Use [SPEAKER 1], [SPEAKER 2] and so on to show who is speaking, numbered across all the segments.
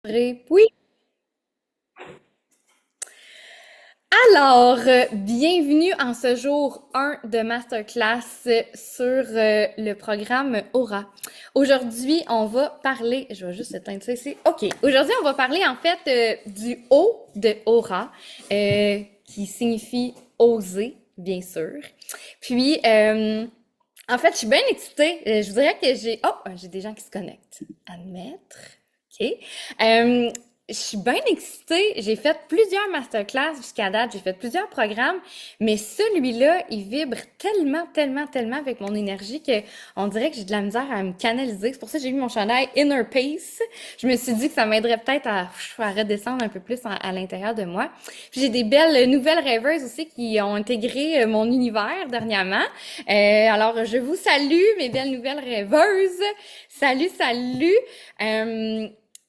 [SPEAKER 1] Oui. Alors, bienvenue en ce jour 1 de Masterclass sur le programme Aura. Aujourd'hui, on va parler, je vais juste éteindre ça ici. OK, aujourd'hui, on va parler en fait du O de Aura, qui signifie oser, bien sûr. Puis, en fait, je suis bien excitée. Je vous dirais que j'ai des gens qui se connectent. Admettre. OK. Euh, je suis bien excitée. J'ai fait plusieurs masterclass jusqu'à date. J'ai fait plusieurs programmes, mais celui-là, il vibre tellement, tellement, tellement avec mon énergie que on dirait que j'ai de la misère à me canaliser. C'est pour ça que j'ai mis mon chandail Inner Peace. Je me suis dit que ça m'aiderait peut-être à redescendre un peu plus à l'intérieur de moi. Puis j'ai des belles nouvelles rêveuses aussi qui ont intégré mon univers dernièrement. Alors, je vous salue, mes belles nouvelles rêveuses. Salut, salut.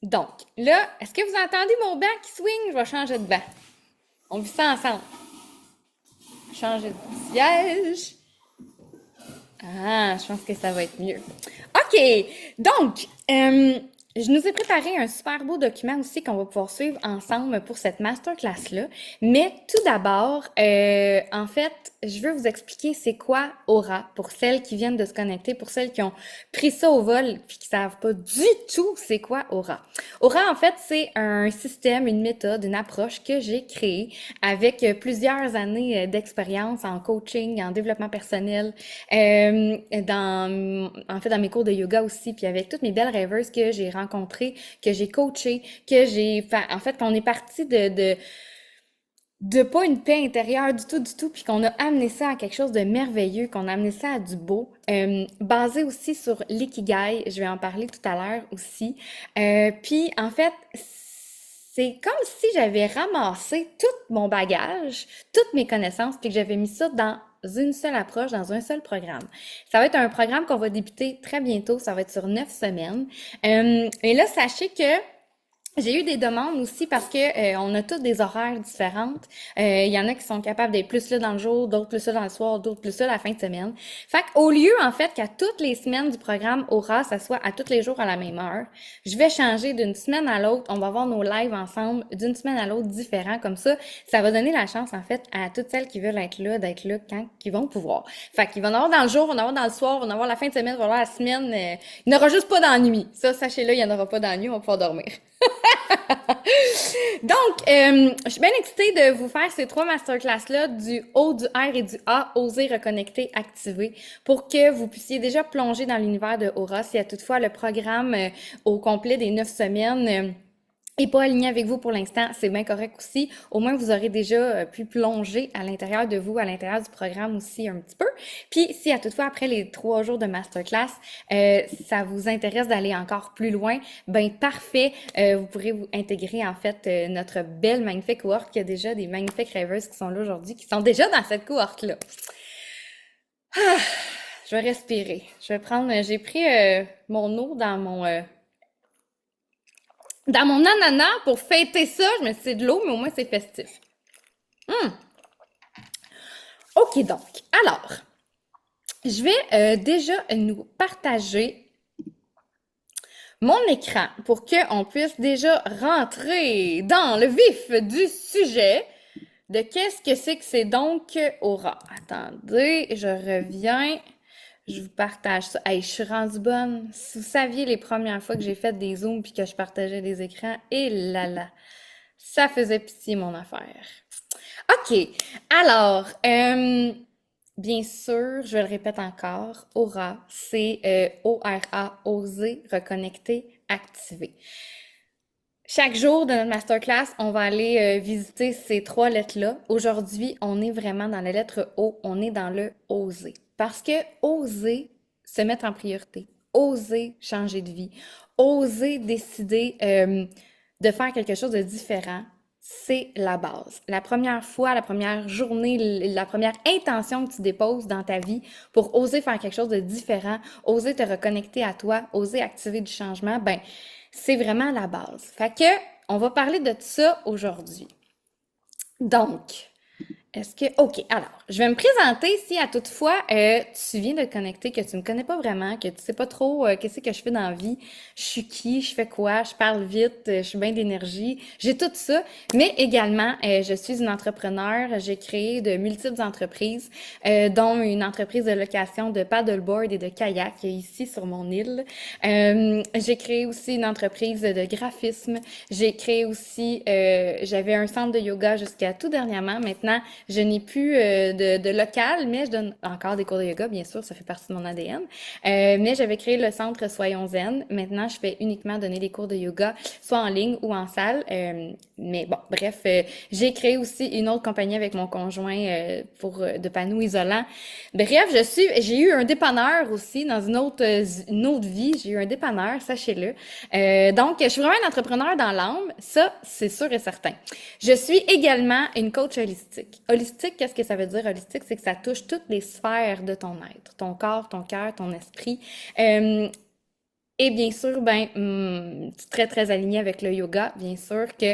[SPEAKER 1] Donc, là, est-ce que vous entendez mon banc qui swing? Je vais changer de banc. On vit ça ensemble. Changer de siège. Ah, je pense que ça va être mieux. OK. Donc, je nous ai préparé un super beau document aussi qu'on va pouvoir suivre ensemble pour cette masterclass-là. Mais tout d'abord, en fait, je veux vous expliquer c'est quoi Aura pour celles qui viennent de se connecter, pour celles qui ont pris ça au vol puis qui savent pas du tout c'est quoi Aura. Aura, en fait, c'est un système, une méthode, une approche que j'ai créée avec plusieurs années d'expérience en coaching, en développement personnel, dans mes cours de yoga aussi, puis avec toutes mes belles rêveuses que j'ai rencontrées, que j'ai coachées, en fait, qu'on est parti de pas une paix intérieure du tout, puis qu'on a amené ça à quelque chose de merveilleux, qu'on a amené ça à du beau, basé aussi sur l'ikigai, je vais en parler tout à l'heure aussi. Puis en fait, c'est comme si j'avais ramassé tout mon bagage, toutes mes connaissances, puis que j'avais mis ça dans une seule approche, dans un seul programme. Ça va être un programme qu'on va débuter très bientôt, ça va être sur 9 semaines. Et là, sachez que j'ai eu des demandes aussi parce que on a tous des horaires différentes. Il y en a qui sont capables d'être plus là dans le jour, d'autres plus là dans le soir, d'autres plus là la fin de semaine. Fait qu'au lieu, en fait, qu'à toutes les semaines du programme Aura, ça soit à tous les jours à la même heure, je vais changer d'une semaine à l'autre. On va avoir nos lives ensemble d'une semaine à l'autre différents. Comme ça va donner la chance, en fait, à toutes celles qui veulent être là, d'être là quand ils vont pouvoir. Fait qu'il va en avoir dans le jour, il va en avoir dans le soir, il va en avoir la fin de semaine, il va en avoir la semaine. Il n'y aura juste pas d'ennui. Ça, sachez-le, il n'y en aura pas d'ennui, on va pouvoir dormir. Donc, je suis bien excitée de vous faire ces 3 masterclass-là du O, du R et du A, oser, reconnecter, activer, pour que vous puissiez déjà plonger dans l'univers de Aura. S'il y a toutefois le programme au complet des 9 semaines est pas aligné avec vous pour l'instant, c'est bien correct aussi. Au moins, vous aurez déjà pu plonger à l'intérieur de vous, à l'intérieur du programme aussi un petit peu. Puis, si à toutefois, après les 3 jours de masterclass, ça vous intéresse d'aller encore plus loin, ben parfait, vous pourrez vous intégrer en fait notre belle, magnifique cohorte. Il y a déjà des magnifiques rêveuses qui sont là aujourd'hui, qui sont déjà dans cette cohorte-là. Ah, je vais respirer. J'ai pris mon eau dans mon ananas pour fêter ça. Je me suis dit, c'est de l'eau, mais au moins c'est festif. OK, donc. Alors, je vais déjà nous partager mon écran pour qu'on puisse déjà rentrer dans le vif du sujet de qu'est-ce que c'est donc Aura. Attendez, je reviens. Je vous partage ça. Hey, je suis rendue bonne. Si vous saviez les premières fois que j'ai fait des zooms puis que je partageais des écrans, et là là, ça faisait pitié mon affaire. OK. Alors, bien sûr, je le répète encore, Aura, c'est O-R-A, oser, reconnecter, activer. Chaque jour de notre masterclass, on va aller visiter ces 3 lettres-là. Aujourd'hui, on est vraiment dans la lettre O, on est dans le oser. Parce que oser se mettre en priorité, oser changer de vie, oser décider de faire quelque chose de différent, c'est la base. La première fois, la première journée, la première intention que tu déposes dans ta vie pour oser faire quelque chose de différent, oser te reconnecter à toi, oser activer du changement, ben, c'est vraiment la base. Fait que, on va parler de ça aujourd'hui. Donc, OK, alors, je vais me présenter si à toutefois tu viens de te connecter, que tu me connais pas vraiment, que tu sais pas trop qu'est-ce que je fais dans la vie, je suis qui, je fais quoi, je parle vite, je suis bien d'énergie, j'ai tout ça, mais également, je suis une entrepreneur, j'ai créé de multiples entreprises, dont une entreprise de location de paddleboard et de kayak ici sur mon île. J'ai créé aussi une entreprise de graphisme, j'ai créé aussi, j'avais un centre de yoga jusqu'à tout dernièrement, maintenant, je n'ai plus de local, mais je donne encore des cours de yoga, bien sûr, ça fait partie de mon ADN. Mais j'avais créé le centre Soyons Zen. Maintenant, je fais uniquement donner des cours de yoga, soit en ligne ou en salle. Mais bon, bref, j'ai créé aussi une autre compagnie avec mon conjoint de panneaux isolants. Bref, j'ai eu un dépanneur aussi dans une autre vie. J'ai eu un dépanneur, sachez-le. Donc, je suis vraiment un entrepreneur dans l'âme. Ça, c'est sûr et certain. Je suis également une coach holistique. Holistique, qu'est-ce que ça veut dire holistique? C'est que ça touche toutes les sphères de ton être, ton corps, ton cœur, ton esprit. Et bien sûr, très, très aligné avec le yoga, bien sûr que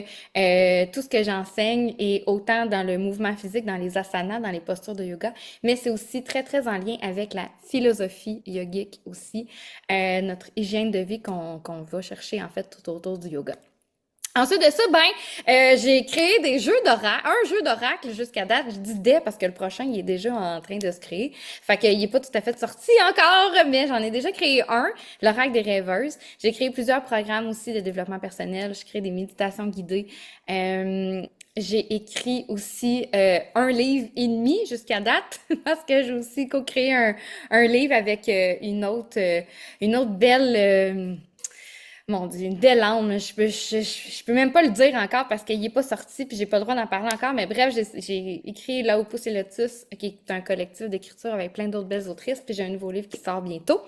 [SPEAKER 1] tout ce que j'enseigne est autant dans le mouvement physique, dans les asanas, dans les postures de yoga, mais c'est aussi très, très en lien avec la philosophie yogique aussi, notre hygiène de vie qu'on va chercher en fait tout autour du yoga. Ensuite de ça, j'ai créé des jeux d'oracle, un jeu d'oracle jusqu'à date. Je dis des parce que le prochain, il est déjà en train de se créer. Fait qu'il est pas tout à fait sorti encore, mais j'en ai déjà créé un, l'oracle des rêveuses. J'ai créé plusieurs programmes aussi de développement personnel. Je crée des méditations guidées. J'ai écrit aussi un livre et demi jusqu'à date parce que j'ai aussi co-créé un livre avec une autre belle mon Dieu, une belle âme. Je peux même pas le dire encore parce qu'il est pas sorti puis j'ai pas le droit d'en parler encore. Mais bref, j'ai écrit Là où pousse les lotus, qui est un collectif d'écriture avec plein d'autres belles autrices. Puis j'ai un nouveau livre qui sort bientôt.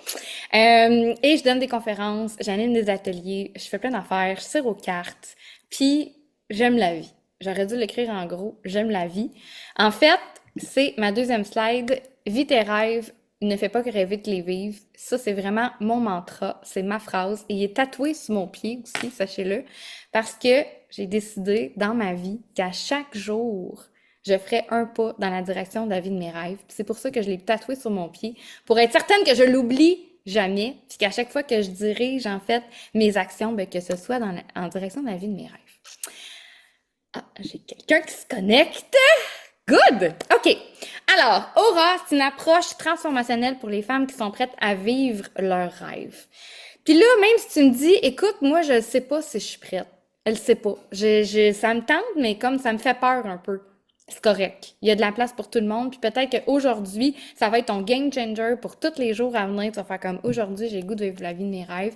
[SPEAKER 1] Et je donne des conférences, j'anime des ateliers, je fais plein d'affaires, je tire aux cartes. Puis j'aime la vie. J'aurais dû l'écrire en gros. J'aime la vie. En fait, c'est ma deuxième slide. Vis tes rêves, ne fais pas que rêver que les vivre. Ça, c'est vraiment mon mantra, c'est ma phrase. Et il est tatoué sur mon pied aussi, sachez-le, parce que j'ai décidé dans ma vie qu'à chaque jour, je ferais un pas dans la direction de la vie de mes rêves. C'est pour ça que je l'ai tatoué sur mon pied, pour être certaine que je l'oublie jamais, puis qu'à chaque fois que je dirige, en fait, mes actions, que ce soit en direction de la vie de mes rêves. Ah, j'ai quelqu'un qui se connecte. Good! OK. Alors, Aura, c'est une approche transformationnelle pour les femmes qui sont prêtes à vivre leurs rêves. Puis là, même si tu me dis, écoute, moi, je ne sais pas si je suis prête. Elle sait pas. Ça me tente, mais comme ça me fait peur un peu. C'est correct. Il y a de la place pour tout le monde. Puis peut-être qu'aujourd'hui, ça va être ton game changer pour tous les jours à venir. Tu vas faire comme aujourd'hui, j'ai le goût de vivre la vie de mes rêves.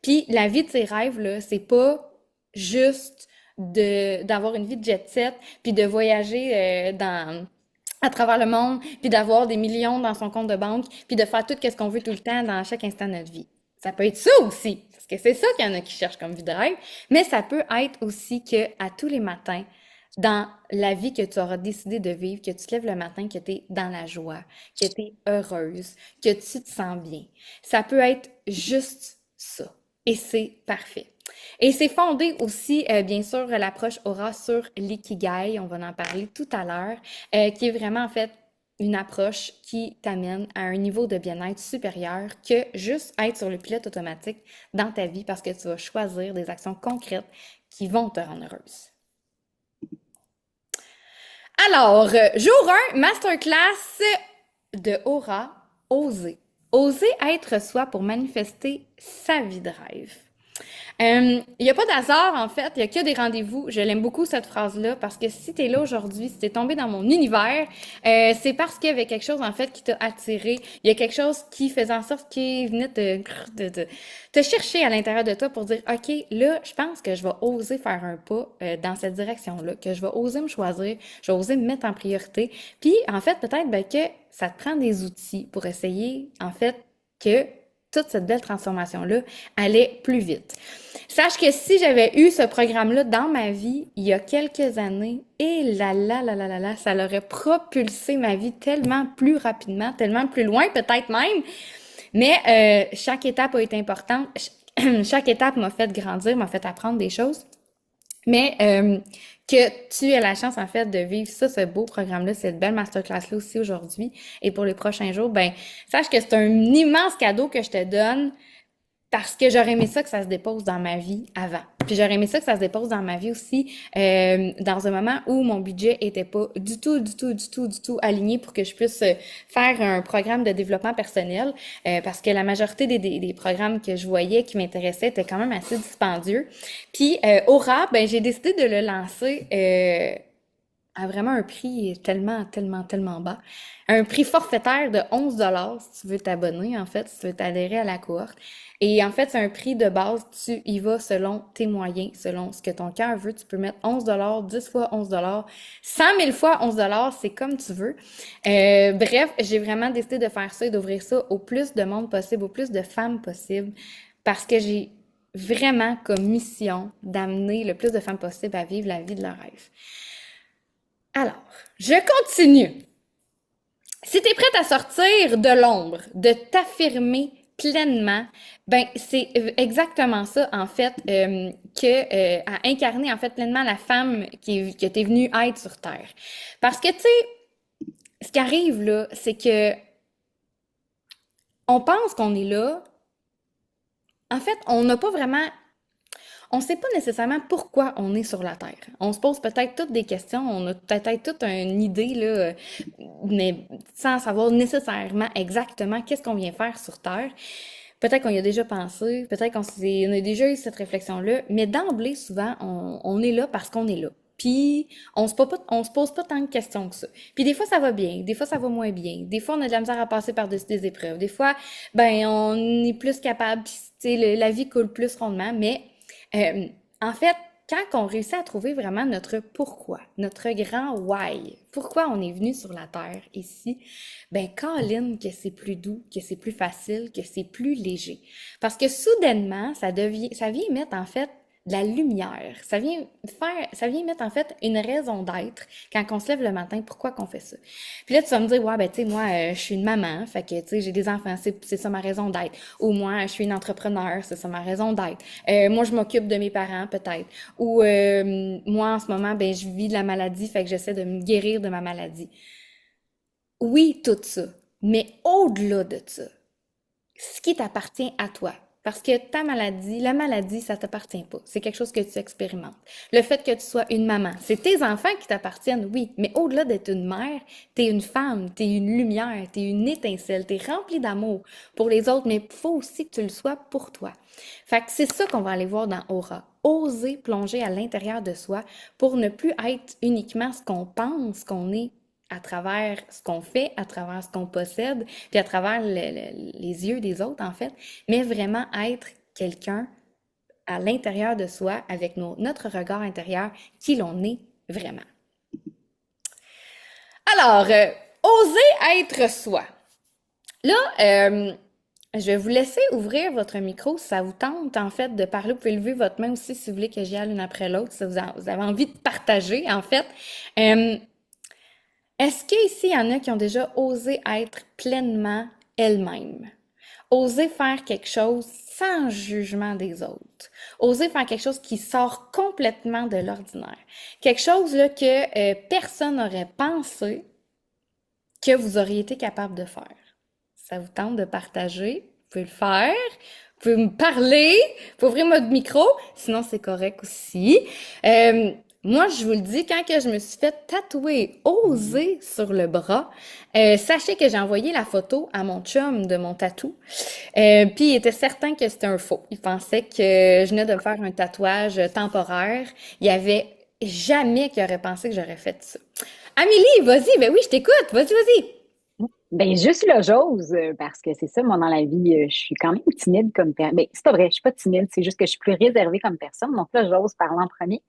[SPEAKER 1] Puis la vie de tes rêves, là, c'est pas juste d'avoir une vie de jet set, puis de voyager à travers le monde, puis d'avoir des millions dans son compte de banque, puis de faire tout ce qu'on veut tout le temps dans chaque instant de notre vie. Ça peut être ça aussi, parce que c'est ça qu'il y en a qui cherchent comme vie de rêve, mais ça peut être aussi que à tous les matins, dans la vie que tu auras décidé de vivre, que tu te lèves le matin, que tu es dans la joie, que tu es heureuse, que tu te sens bien. Ça peut être juste ça. Et c'est parfait. Et c'est fondé aussi, bien sûr, l'approche Aura sur l'ikigai, on va en parler tout à l'heure, qui est vraiment en fait une approche qui t'amène à un niveau de bien-être supérieur que juste être sur le pilote automatique dans ta vie parce que tu vas choisir des actions concrètes qui vont te rendre heureuse. Alors, jour 1, masterclass de Aura, oser. Oser être soi pour manifester sa vie de rêve. Il n'y a pas d'hasard, en fait, il n'y a que des rendez-vous. Je l'aime beaucoup, cette phrase-là, parce que si tu es là aujourd'hui, si tu es tombé dans mon univers, c'est parce qu'il y avait quelque chose, en fait, qui t'a attiré. Il y a quelque chose qui faisait en sorte qu'il venait te chercher à l'intérieur de toi pour dire, OK, là, je pense que je vais oser faire un pas dans cette direction-là, que je vais oser me choisir, je vais oser me mettre en priorité. Puis, en fait, peut-être que ça te prend des outils pour essayer, en fait, que toute cette belle transformation-là allait plus vite. Sache que si j'avais eu ce programme-là dans ma vie il y a quelques années, et ça l'aurait propulsé ma vie tellement plus rapidement, tellement plus loin peut-être même. Mais chaque étape a été importante. Chaque étape m'a fait grandir, m'a fait apprendre des choses. Mais que tu aies la chance, en fait, de vivre ça, ce beau programme-là, cette belle masterclass-là aussi aujourd'hui et pour les prochains jours, ben, sache que c'est un immense cadeau que je te donne parce que j'aurais aimé ça que ça se dépose dans ma vie avant. Puis j'aurais aimé ça que ça se dépose dans ma vie aussi, dans un moment où mon budget était pas du tout aligné pour que je puisse faire un programme de développement personnel, parce que la majorité des programmes que je voyais qui m'intéressaient étaient quand même assez dispendieux. Puis Aura, ben j'ai décidé de le lancer à vraiment un prix tellement bas. Un prix forfaitaire de 11 $ si tu veux t'abonner, en fait, si tu veux t'adhérer à la cohorte. Et en fait, c'est un prix de base, tu y vas selon tes moyens, selon ce que ton cœur veut. Tu peux mettre 11 $, 10 fois 11 $, 100 000 fois 11 $, c'est comme tu veux. Bref, j'ai vraiment décidé de faire ça et d'ouvrir ça au plus de monde possible, au plus de femmes possible, parce que j'ai vraiment comme mission d'amener le plus de femmes possible à vivre la vie de leur rêve. Alors, je continue. Si tu es prête à sortir de l'ombre, de t'affirmer pleinement, ben c'est exactement ça en fait à incarner en fait pleinement la femme que t'es venue être sur Terre. Parce que tu sais, ce qui arrive là, c'est que on pense qu'on est là. En fait, on n'a pas vraiment on ne sait pas nécessairement pourquoi on est sur la Terre. On se pose peut-être toutes des questions, on a peut-être toute une idée, là, mais sans savoir nécessairement exactement qu'est-ce qu'on vient faire sur Terre. Peut-être qu'on y a déjà pensé, peut-être on a déjà eu cette réflexion-là, mais d'emblée, souvent, on est là parce qu'on est là. Puis, on se pose pas tant de questions que ça. Puis des fois, ça va bien, des fois, ça va moins bien. Des fois, on a de la misère à passer par-dessus des épreuves. Des fois, ben, on est plus capable, puis, tu sais, la vie coule plus rondement, mais euh, en fait, quand on réussit à trouver vraiment notre pourquoi, notre grand why, pourquoi on est venu sur la Terre ici, ben, Colin, que c'est plus doux, que c'est plus facile, que c'est plus léger. Parce que soudainement, ça vient mettre en fait de la lumière. Ça vient mettre en fait une raison d'être quand on se lève le matin, pourquoi qu'on fait ça. Puis là, tu vas me dire, ouais, ben, tu sais, moi, je suis une maman, fait que, tu sais, j'ai des enfants, c'est ça ma raison d'être. Ou moi, je suis une entrepreneur, c'est ça ma raison d'être. Moi, je m'occupe de mes parents, peut-être. Ou moi, en ce moment, ben, je vis de la maladie, fait que j'essaie de me guérir de ma maladie. Oui, tout ça. Mais au-delà de ça, ce qui t'appartient à toi. Parce que la maladie, ça t'appartient pas. C'est quelque chose que tu expérimentes. Le fait que tu sois une maman, c'est tes enfants qui t'appartiennent, oui. Mais au-delà d'être une mère, t'es une femme, t'es une lumière, t'es une étincelle, t'es remplie d'amour pour les autres, mais il faut aussi que tu le sois pour toi. Fait que c'est ça qu'on va aller voir dans Aura. Oser plonger à l'intérieur de soi pour ne plus être uniquement ce qu'on pense qu'on est à travers ce qu'on fait, à travers ce qu'on possède, puis à travers les yeux des autres, en fait, mais vraiment être quelqu'un à l'intérieur de soi, avec notre regard intérieur, qui l'on est vraiment. Alors, oser être soi. Là, je vais vous laisser ouvrir votre micro si ça vous tente, en fait, de parler. Vous pouvez lever votre main aussi si vous voulez que j'y aille l'une après l'autre, si vous avez envie de partager, en fait. Euh, Est-ce qu'ici, il y en a qui ont déjà osé être pleinement elles-mêmes? Oser faire quelque chose sans jugement des autres. Oser faire quelque chose qui sort complètement de l'ordinaire. Quelque chose là, que personne n'aurait pensé que vous auriez été capable de faire. Ça vous tente de partager? Vous pouvez le faire. Vous pouvez me parler. Vous pouvez ouvrir votre micro. Sinon, c'est correct aussi. Euh, Moi, je vous le dis, quand que je me suis fait tatouer oser sur le bras, sachez que j'ai envoyé la photo à mon chum de mon tatou. Puis il était certain que c'était un faux. Il pensait que je venais de me faire un tatouage temporaire. Il y avait jamais qu'il aurait pensé que j'aurais fait ça. Amélie, vas-y, ben oui, je t'écoute. Vas-y, vas-y.
[SPEAKER 2] Ben juste là, j'ose, parce que c'est ça, moi, dans la vie, je suis quand même timide comme personne. Ben, c'est pas vrai, je suis pas timide, c'est juste que je suis plus réservée comme personne. Donc là, j'ose parler en premier.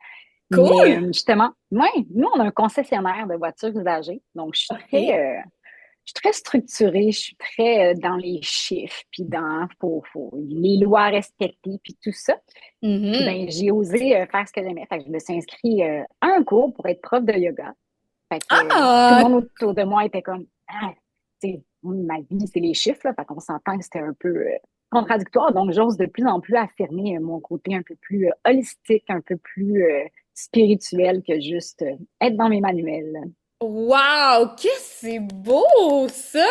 [SPEAKER 2] Mais
[SPEAKER 1] Cool!
[SPEAKER 2] justement, moi, nous, on a un concessionnaire de voitures usagées. Donc,
[SPEAKER 1] OK.
[SPEAKER 2] je suis très structurée, je suis très dans les chiffres, puis dans faut les lois à respecter, puis tout ça. Puis
[SPEAKER 1] Mhm.
[SPEAKER 2] ben, j'ai osé faire ce que j'aimais. Fait que je me suis inscrite à un cours pour être prof de yoga. Fait que tout le
[SPEAKER 1] Ah!
[SPEAKER 2] monde autour de moi était comme, ah, tu sais, ma vie, c'est les chiffres, là. Fait qu'on s'entend que c'était un peu contradictoire. Donc, j'ose de plus en plus affirmer mon côté un peu plus holistique, un peu plus spirituel que juste être dans mes manuels.
[SPEAKER 1] Wow, que c'est beau ça!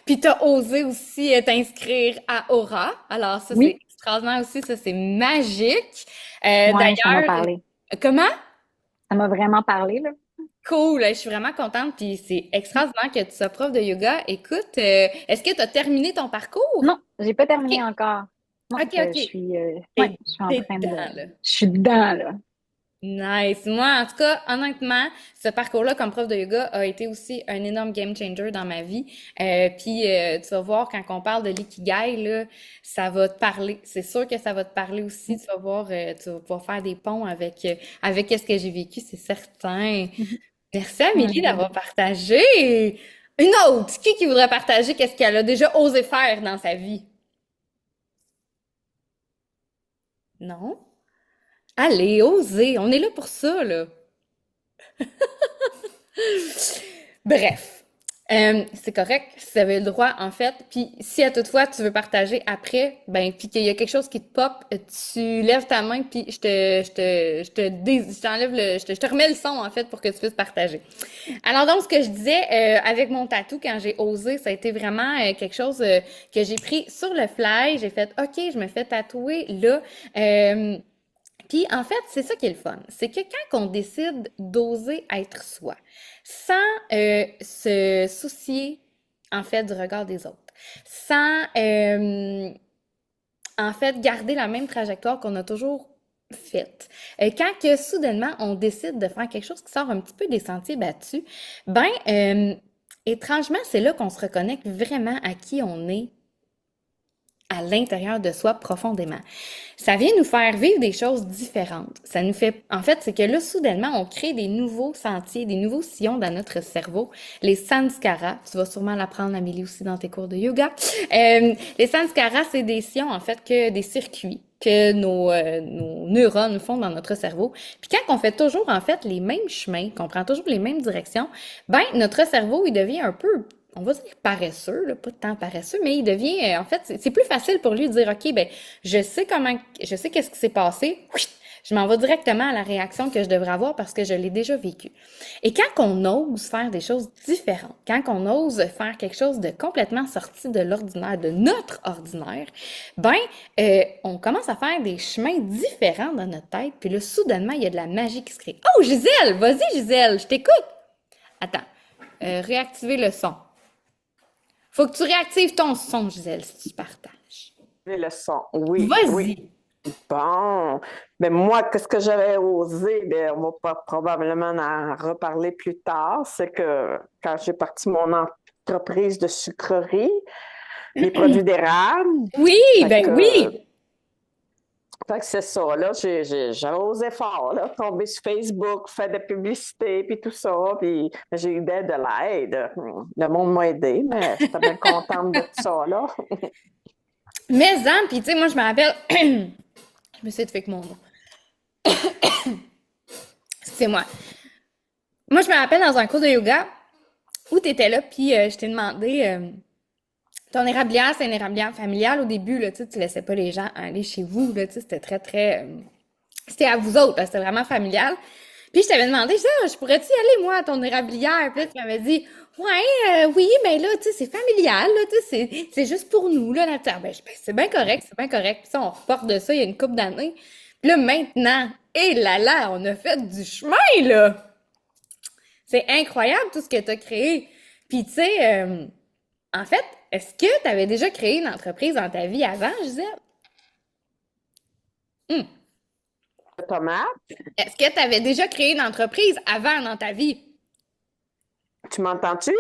[SPEAKER 1] Puis t'as osé aussi t'inscrire à Aura. Alors ça c'est
[SPEAKER 2] Oui,
[SPEAKER 1] extraordinaire aussi, ça c'est magique.
[SPEAKER 2] ouais, ça m'a
[SPEAKER 1] D'ailleurs,
[SPEAKER 2] parlé.
[SPEAKER 1] comment?
[SPEAKER 2] Ça m'a vraiment parlé, là.
[SPEAKER 1] Cool, je suis vraiment contente. Puis c'est extraordinaire que tu sois prof de yoga. Écoute, est-ce que tu as terminé ton parcours?
[SPEAKER 2] Non, j'ai pas
[SPEAKER 1] Ok,
[SPEAKER 2] terminé encore. Donc,
[SPEAKER 1] ok, ok.
[SPEAKER 2] ouais,
[SPEAKER 1] T'es
[SPEAKER 2] je suis en train de,
[SPEAKER 1] dedans là.
[SPEAKER 2] je suis dedans, là.
[SPEAKER 1] Nice. Moi, en tout cas, honnêtement, ce parcours-là comme prof de yoga a été aussi un énorme game changer dans ma vie. Puis, tu vas voir, quand on parle de l'ikigai, là, ça va te parler. C'est sûr que ça va te parler aussi. Tu vas voir, tu vas pouvoir faire des ponts avec ce que j'ai vécu, c'est certain.
[SPEAKER 2] Mhm.
[SPEAKER 1] Merci, Amélie,
[SPEAKER 2] Ouais.
[SPEAKER 1] d'avoir partagé. Une autre, qui voudrait partager qu'est-ce qu'elle a déjà osé faire dans sa vie? Non? Allez, osez. On est là pour ça, là. Bref, c'est correct, si tu avais le droit, en fait. Puis si à toutefois tu veux partager après, ben, puis qu'il y a quelque chose qui te pop, tu lèves ta main, puis je t'enlève je te remets le son, en fait, pour que tu puisses partager. Alors donc, ce que je disais, avec mon tatou, quand j'ai osé, ça a été vraiment quelque chose que j'ai pris sur le fly. J'ai fait, OK, je me fais tatouer là. Euh, Puis en fait, c'est ça qui est le fun. C'est que quand on décide d'oser être soi, sans se soucier en fait du regard des autres, sans en fait garder la même trajectoire qu'on a toujours faite, quand que soudainement on décide de faire quelque chose qui sort un petit peu des sentiers battus, ben étrangement, c'est là qu'on se reconnecte vraiment à qui on est à l'intérieur de soi profondément. Ça vient nous faire vivre des choses différentes. Ça nous fait, en fait, c'est que là, soudainement, on crée des nouveaux sentiers, des nouveaux sillons dans notre cerveau. Les sanskaras, tu vas sûrement l'apprendre, Amélie, aussi dans tes cours de yoga. Les sanskaras, c'est des sillons, en fait, que des circuits que nos neurones font dans notre cerveau. Puis quand on fait toujours, en fait, les mêmes chemins, qu'on prend toujours les mêmes directions, ben, notre cerveau, il devient un peu on va dire paresseux, là, pas tant paresseux, mais il devient, en fait, c'est plus facile pour lui de dire, OK, ben, je sais qu'est-ce qui s'est passé, je m'en vais directement à la réaction que je devrais avoir parce que je l'ai déjà vécu. Et quand on ose faire des choses différentes, quand on ose faire quelque chose de complètement sorti de l'ordinaire, de notre ordinaire, ben, on commence à faire des chemins différents dans notre tête, puis là, soudainement, il y a de la magie qui se crée. Oh, Gisèle, vas-y, Gisèle, je t'écoute. Attends, réactiver le son. Faut que tu réactives ton son, Gisèle, si tu partages.
[SPEAKER 3] Les leçons, oui, oui.
[SPEAKER 1] Vas-y.
[SPEAKER 3] Bon, mais moi, qu'est-ce que j'avais osé? Bien, on va probablement en reparler plus tard. C'est que quand j'ai parti mon entreprise de sucrerie, les produits d'érable,
[SPEAKER 1] Oui,
[SPEAKER 3] fait
[SPEAKER 1] ben
[SPEAKER 3] que,
[SPEAKER 1] oui.
[SPEAKER 3] fait que c'est ça, là, j'avais osé fort, là, tomber sur Facebook, faire de la publicité, puis tout ça, puis j'ai eu de l'aide. Le monde m'a aidé, mais j'étais bien contente de tout ça, là.
[SPEAKER 1] Mais, hein, puis tu sais, moi, je me rappelle, je me suis fait que mon nom. Excusez-moi. Moi, je me rappelle dans un cours de yoga où tu étais là, puis je t'ai demandé, ton érablière, c'est une érablière familiale au début, là, tu laissais pas les gens aller chez vous, là, tu sais, c'était très, très, c'était à vous autres, là, c'était vraiment familial. Puis je t'avais demandé, je pourrais-tu y aller, moi, à ton érablière? Puis là, tu m'avais dit, ouais, oui, mais là, tu sais, c'est familial, là, tu sais, c'est juste pour nous, là, la terre. Ben, c'est bien correct, c'est bien correct. Puis ça, on reporte de ça il y a une couple d'années. Puis là, maintenant, et là, on a fait du chemin, là! C'est incroyable tout ce que tu as créé. Puis, tu sais, en fait, est-ce que tu avais déjà créé une entreprise dans ta vie avant, Gisèle? Hmm.
[SPEAKER 3] Tomate,
[SPEAKER 1] Est-ce que tu avais déjà créé une entreprise avant dans ta vie?
[SPEAKER 3] tu m'entends-tu?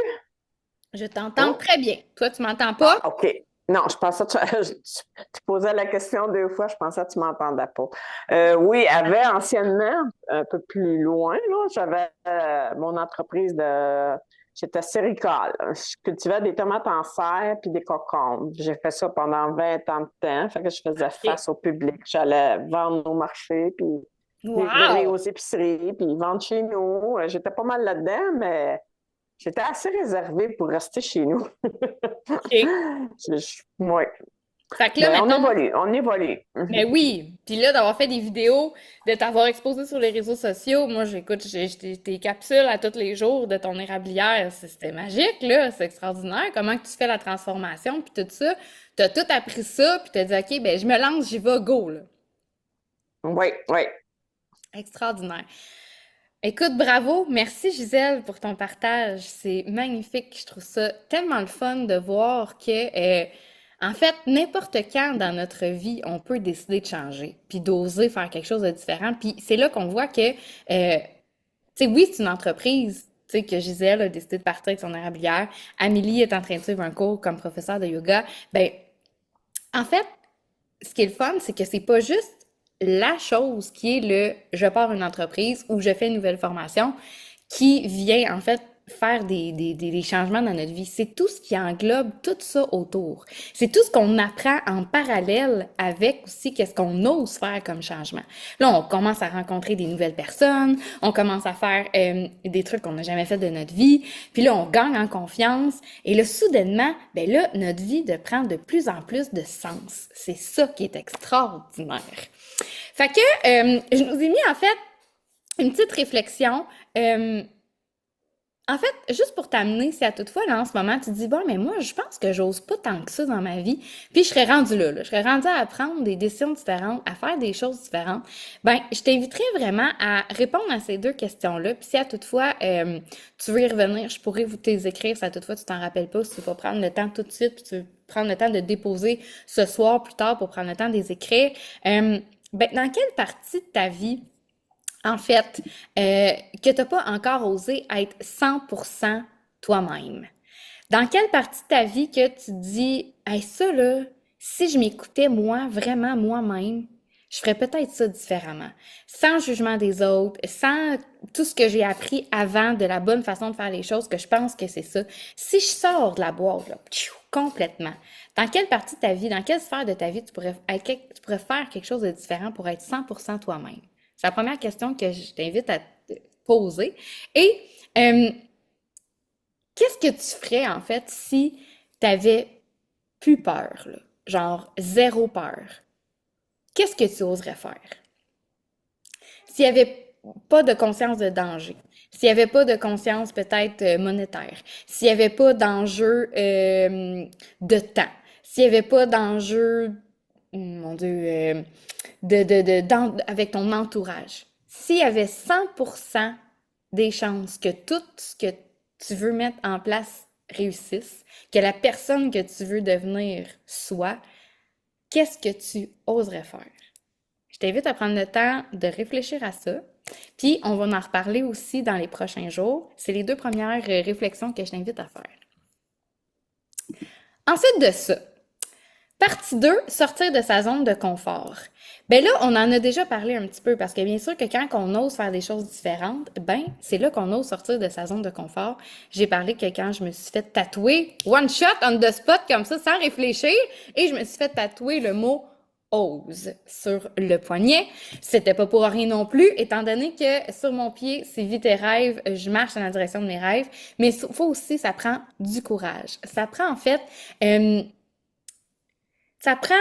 [SPEAKER 1] Je t'entends
[SPEAKER 3] Oh.
[SPEAKER 1] très bien. Toi, tu m'entends pas?
[SPEAKER 3] Ah, OK. Non, je pensais que tu posais la question deux fois, je pensais que tu m'entendais pas. Oui, avait anciennement, un peu plus loin, là, j'avais mon entreprise de. J'étais séricole. Je cultivais des tomates en serre puis des cocombes. J'ai fait ça pendant 20 ans de temps. Fait que je faisais
[SPEAKER 1] OK.
[SPEAKER 3] face au public. J'allais vendre au marché puis livrer
[SPEAKER 1] Wow!
[SPEAKER 3] aux épiceries puis vendre chez nous. J'étais pas mal là-dedans, mais j'étais assez réservée pour rester chez nous.
[SPEAKER 1] OK.
[SPEAKER 3] Ouais.
[SPEAKER 1] Fait que là,
[SPEAKER 3] Ben,
[SPEAKER 1] mettons,
[SPEAKER 3] on évolue. Mhm.
[SPEAKER 1] mais oui, puis là, d'avoir fait des vidéos, de t'avoir exposé sur les réseaux sociaux, moi, j'écoute tes capsules à tous les jours de ton érablière, c'était magique, là, c'est extraordinaire, comment que tu fais la transformation, puis tout ça, t'as tout appris ça, puis t'as dit, OK, ben, je me lance, j'y vais, go, là.
[SPEAKER 3] Oui, oui.
[SPEAKER 1] Extraordinaire. Écoute, bravo. Merci Gisèle pour ton partage. C'est magnifique. Je trouve ça tellement le fun de voir que, en fait, n'importe quand dans notre vie, on peut décider de changer, puis d'oser faire quelque chose de différent. Puis c'est là qu'on voit que, tu sais, oui, c'est une entreprise, tu sais, que Gisèle a décidé de partir avec son érablière. Amélie est en train de suivre un cours comme professeur de yoga. Ben, en fait, ce qui est le fun, c'est que c'est pas juste la chose qui est le je pars une entreprise ou je fais une nouvelle formation qui vient en fait faire des changements dans notre vie. C'est tout ce qui englobe tout ça autour. C'est tout ce qu'on apprend en parallèle avec aussi qu'est-ce qu'on ose faire comme changement. Là, on commence à rencontrer des nouvelles personnes, on commence à faire des trucs qu'on n'a jamais fait de notre vie, puis là, on gagne en confiance, et là, soudainement, ben là, notre vie de prendre de plus en plus de sens. C'est ça qui est extraordinaire. Fait que je nous ai mis en fait une petite réflexion. En fait, juste pour t'amener, si à toutefois, là, en ce moment, tu te dis, bon, mais moi, je pense que j'ose pas tant que ça dans ma vie, puis je serais rendue là. Je serais rendue à prendre des décisions différentes, à faire des choses différentes. Ben, je t'inviterais vraiment à répondre à ces deux questions-là, puis si à toutefois, tu veux y revenir, je pourrais vous les écrire, si à toutefois tu t'en rappelles pas, si tu veux pas prendre le temps tout de suite, puis tu veux prendre le temps de déposer ce soir plus tard pour prendre le temps de les écrire. Ben, dans quelle partie de ta vie en fait, que t'as pas encore osé être 100% toi-même. Dans quelle partie de ta vie que tu te dis, hey, ça là, si je m'écoutais moi, vraiment moi-même, je ferais peut-être ça différemment. Sans jugement des autres, sans tout ce que j'ai appris avant de la bonne façon de faire les choses, que je pense que c'est ça. Si je sors de la boîte, là, complètement, dans quelle partie de ta vie, dans quelle sphère de ta vie tu pourrais faire quelque chose de différent pour être 100% toi-même? C'est la première question que je t'invite à te poser. Et euh, qu'est-ce que tu ferais en fait si tu avais plus peur, là? Genre zéro peur? Qu'est-ce que tu oserais faire? S'il n'y avait pas de conscience de danger, s'il n'y avait pas de conscience peut-être monétaire, s'il n'y avait pas d'enjeu de temps, s'il n'y avait pas d'enjeu, mon Dieu, avec ton entourage, s'il y avait 100% des chances que tout ce que tu veux mettre en place réussisse, que la personne que tu veux devenir soit, qu'est-ce que tu oserais faire? Je t'invite à prendre le temps de réfléchir à ça. Puis, on va en reparler aussi dans les prochains jours. C'est les deux premières réflexions que je t'invite à faire. Ensuite de ça, partie 2, sortir de sa zone de confort. Ben là, on en a déjà parlé un petit peu parce que bien sûr que quand on ose faire des choses différentes, ben c'est là qu'on ose sortir de sa zone de confort. J'ai parlé que quand je me suis fait tatouer one shot on the spot comme ça sans réfléchir et je me suis fait tatouer le mot ose sur le poignet. C'était pas pour rien non plus, étant donné que sur mon pied, c'est vie tes rêves, je marche dans la direction de mes rêves, mais faut aussi, ça prend du courage. Ça prend en fait, ça prend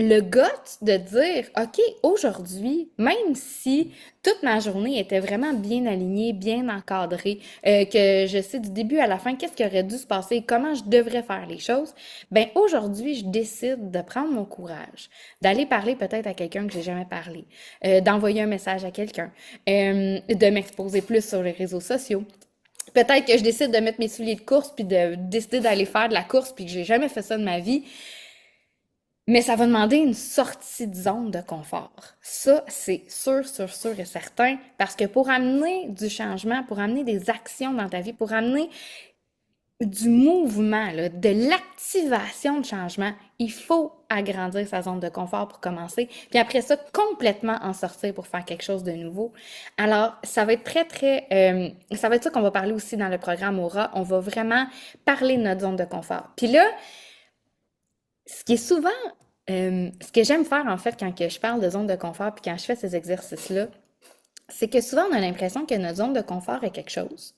[SPEAKER 1] le gut de dire, OK, aujourd'hui, même si toute ma journée était vraiment bien alignée, bien encadrée, que je sais du début à la fin qu'est-ce qui aurait dû se passer, comment je devrais faire les choses, ben aujourd'hui, je décide de prendre mon courage, d'aller parler peut-être à quelqu'un que j'ai jamais parlé, d'envoyer un message à quelqu'un, de m'exposer plus sur les réseaux sociaux. Peut-être que je décide de mettre mes souliers de course puis de décider d'aller faire de la course puis que j'ai jamais fait ça de ma vie. Mais ça va demander une sortie de zone de confort. Ça, c'est sûr et certain, parce que pour amener du changement, pour amener des actions dans ta vie, pour amener du mouvement, là, de l'activation de changement, il faut agrandir sa zone de confort pour commencer, puis après ça, complètement en sortir pour faire quelque chose de nouveau. Alors, ça va être ça va être ça qu'on va parler aussi dans le programme Aura. On va vraiment parler de notre zone de confort. Puis là, ce qui est souvent, ce que j'aime faire en fait quand que je parle de zone de confort puis quand je fais ces exercices-là, c'est que souvent on a l'impression que notre zone de confort est quelque chose.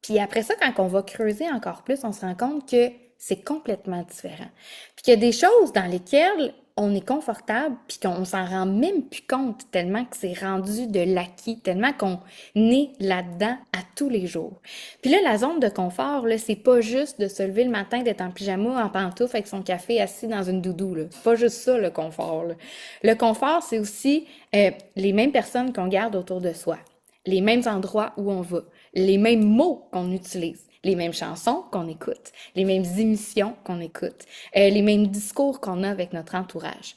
[SPEAKER 1] Puis après ça, quand on va creuser encore plus, on se rend compte que c'est complètement différent. Puis qu'il y a des choses dans lesquelles on est confortable, puis qu'on s'en rend même plus compte tellement que c'est rendu de l'acquis, tellement qu'on est là-dedans à tous les jours. Puis là, la zone de confort, là, c'est pas juste de se lever le matin, d'être en pyjama, en pantoufle, avec son café, assis dans une doudou, là. C'est pas juste ça, le confort, là. Le confort, c'est aussi les mêmes personnes qu'on garde autour de soi, les mêmes endroits où on va, les mêmes mots qu'on utilise, les mêmes chansons qu'on écoute, les mêmes émissions qu'on écoute, les mêmes discours qu'on a avec notre entourage.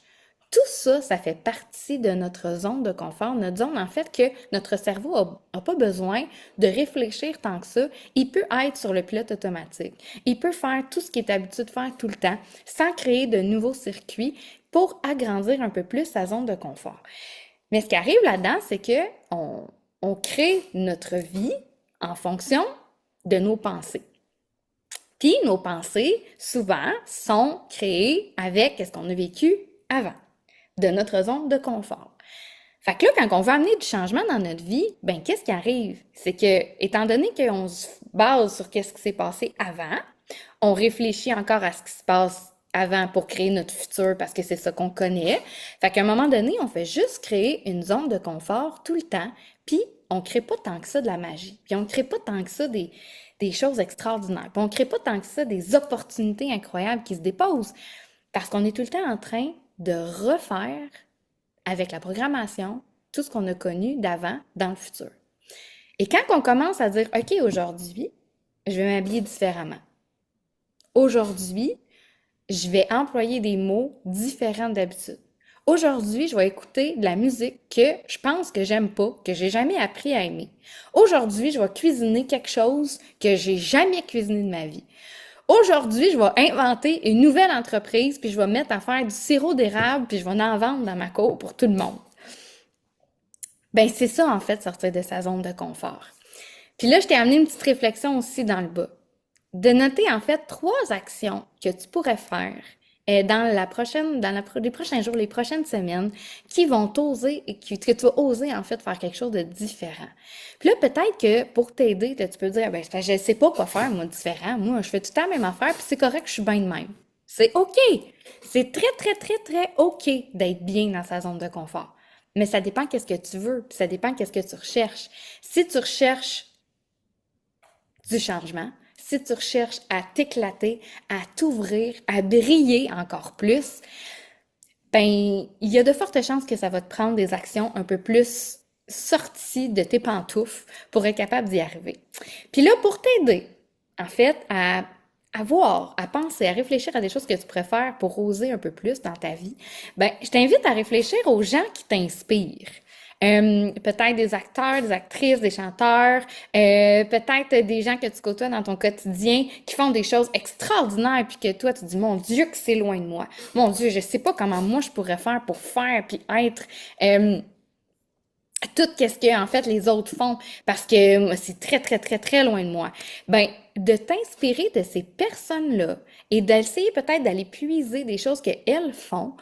[SPEAKER 1] Tout ça, ça fait partie de notre zone de confort, notre zone en fait que notre cerveau a pas besoin de réfléchir tant que ça. Il peut être sur le pilote automatique. Il peut faire tout ce qu'il est habitué de faire tout le temps sans créer de nouveaux circuits pour agrandir un peu plus sa zone de confort. Mais ce qui arrive là-dedans, c'est que on crée notre vie en fonction de nos pensées. Puis nos pensées, souvent, sont créées avec ce qu'on a vécu avant, de notre zone de confort. Fait que là, quand on veut amener du changement dans notre vie, ben qu'est-ce qui arrive? C'est que, étant donné qu'on se base sur qu'est-ce qui s'est passé avant, on réfléchit encore à ce qui se passe avant pour créer notre futur parce que c'est ça qu'on connaît. Fait qu'à un moment donné, on fait juste créer une zone de confort tout le temps, puis on crée pas tant que ça de la magie, puis on crée pas tant que ça des choses extraordinaires, puis on crée pas tant que ça des opportunités incroyables qui se déposent parce qu'on est tout le temps en train de refaire avec la programmation tout ce qu'on a connu d'avant dans le futur. Et quand on commence à dire, OK, aujourd'hui, je vais m'habiller différemment. Aujourd'hui, je vais employer des mots différents d'habitude. Aujourd'hui, je vais écouter de la musique que je pense que j'aime pas, que j'ai jamais appris à aimer. Aujourd'hui, je vais cuisiner quelque chose que j'ai jamais cuisiné de ma vie. Aujourd'hui, je vais inventer une nouvelle entreprise, puis je vais me mettre à faire du sirop d'érable, puis je vais en vendre dans ma cour pour tout le monde. Ben, c'est ça, en fait, sortir de sa zone de confort. Puis là, je t'ai amené une petite réflexion aussi dans le bas. De noter, en fait, 3 actions que tu pourrais faire les prochains jours, les prochaines semaines, qui vont t'oser et que tu vas oser, en fait, faire quelque chose de différent. Puis là, peut-être que pour t'aider, tu peux dire, ben, je sais pas quoi faire, moi, différent. Moi, je fais tout le temps la même affaire, puis c'est correct, je suis bien de même. C'est OK. C'est très, très, très, très OK d'être bien dans sa zone de confort. Mais ça dépend qu'est-ce que tu veux, puis ça dépend qu'est-ce que tu recherches. Si tu recherches du changement, si tu recherches à t'éclater, à t'ouvrir, à briller encore plus, ben, il y a de fortes chances que ça va te prendre des actions un peu plus sorties de tes pantoufles pour être capable d'y arriver. Puis là, pour t'aider, en fait, à voir, à penser, à réfléchir à des choses que tu préfères pour oser un peu plus dans ta vie, ben, je t'invite à réfléchir aux gens qui t'inspirent. Peut-être des acteurs, des actrices, des chanteurs, peut-être des gens que tu côtoies dans ton quotidien qui font des choses extraordinaires puis que toi tu dis mon Dieu que c'est loin de moi. Mon Dieu, je sais pas comment moi je pourrais faire pour faire puis être tout qu'est-ce que en fait les autres font parce que c'est très très très très loin de moi. Ben de t'inspirer de ces personnes-là et d'essayer peut-être d'aller puiser des choses qu'elles font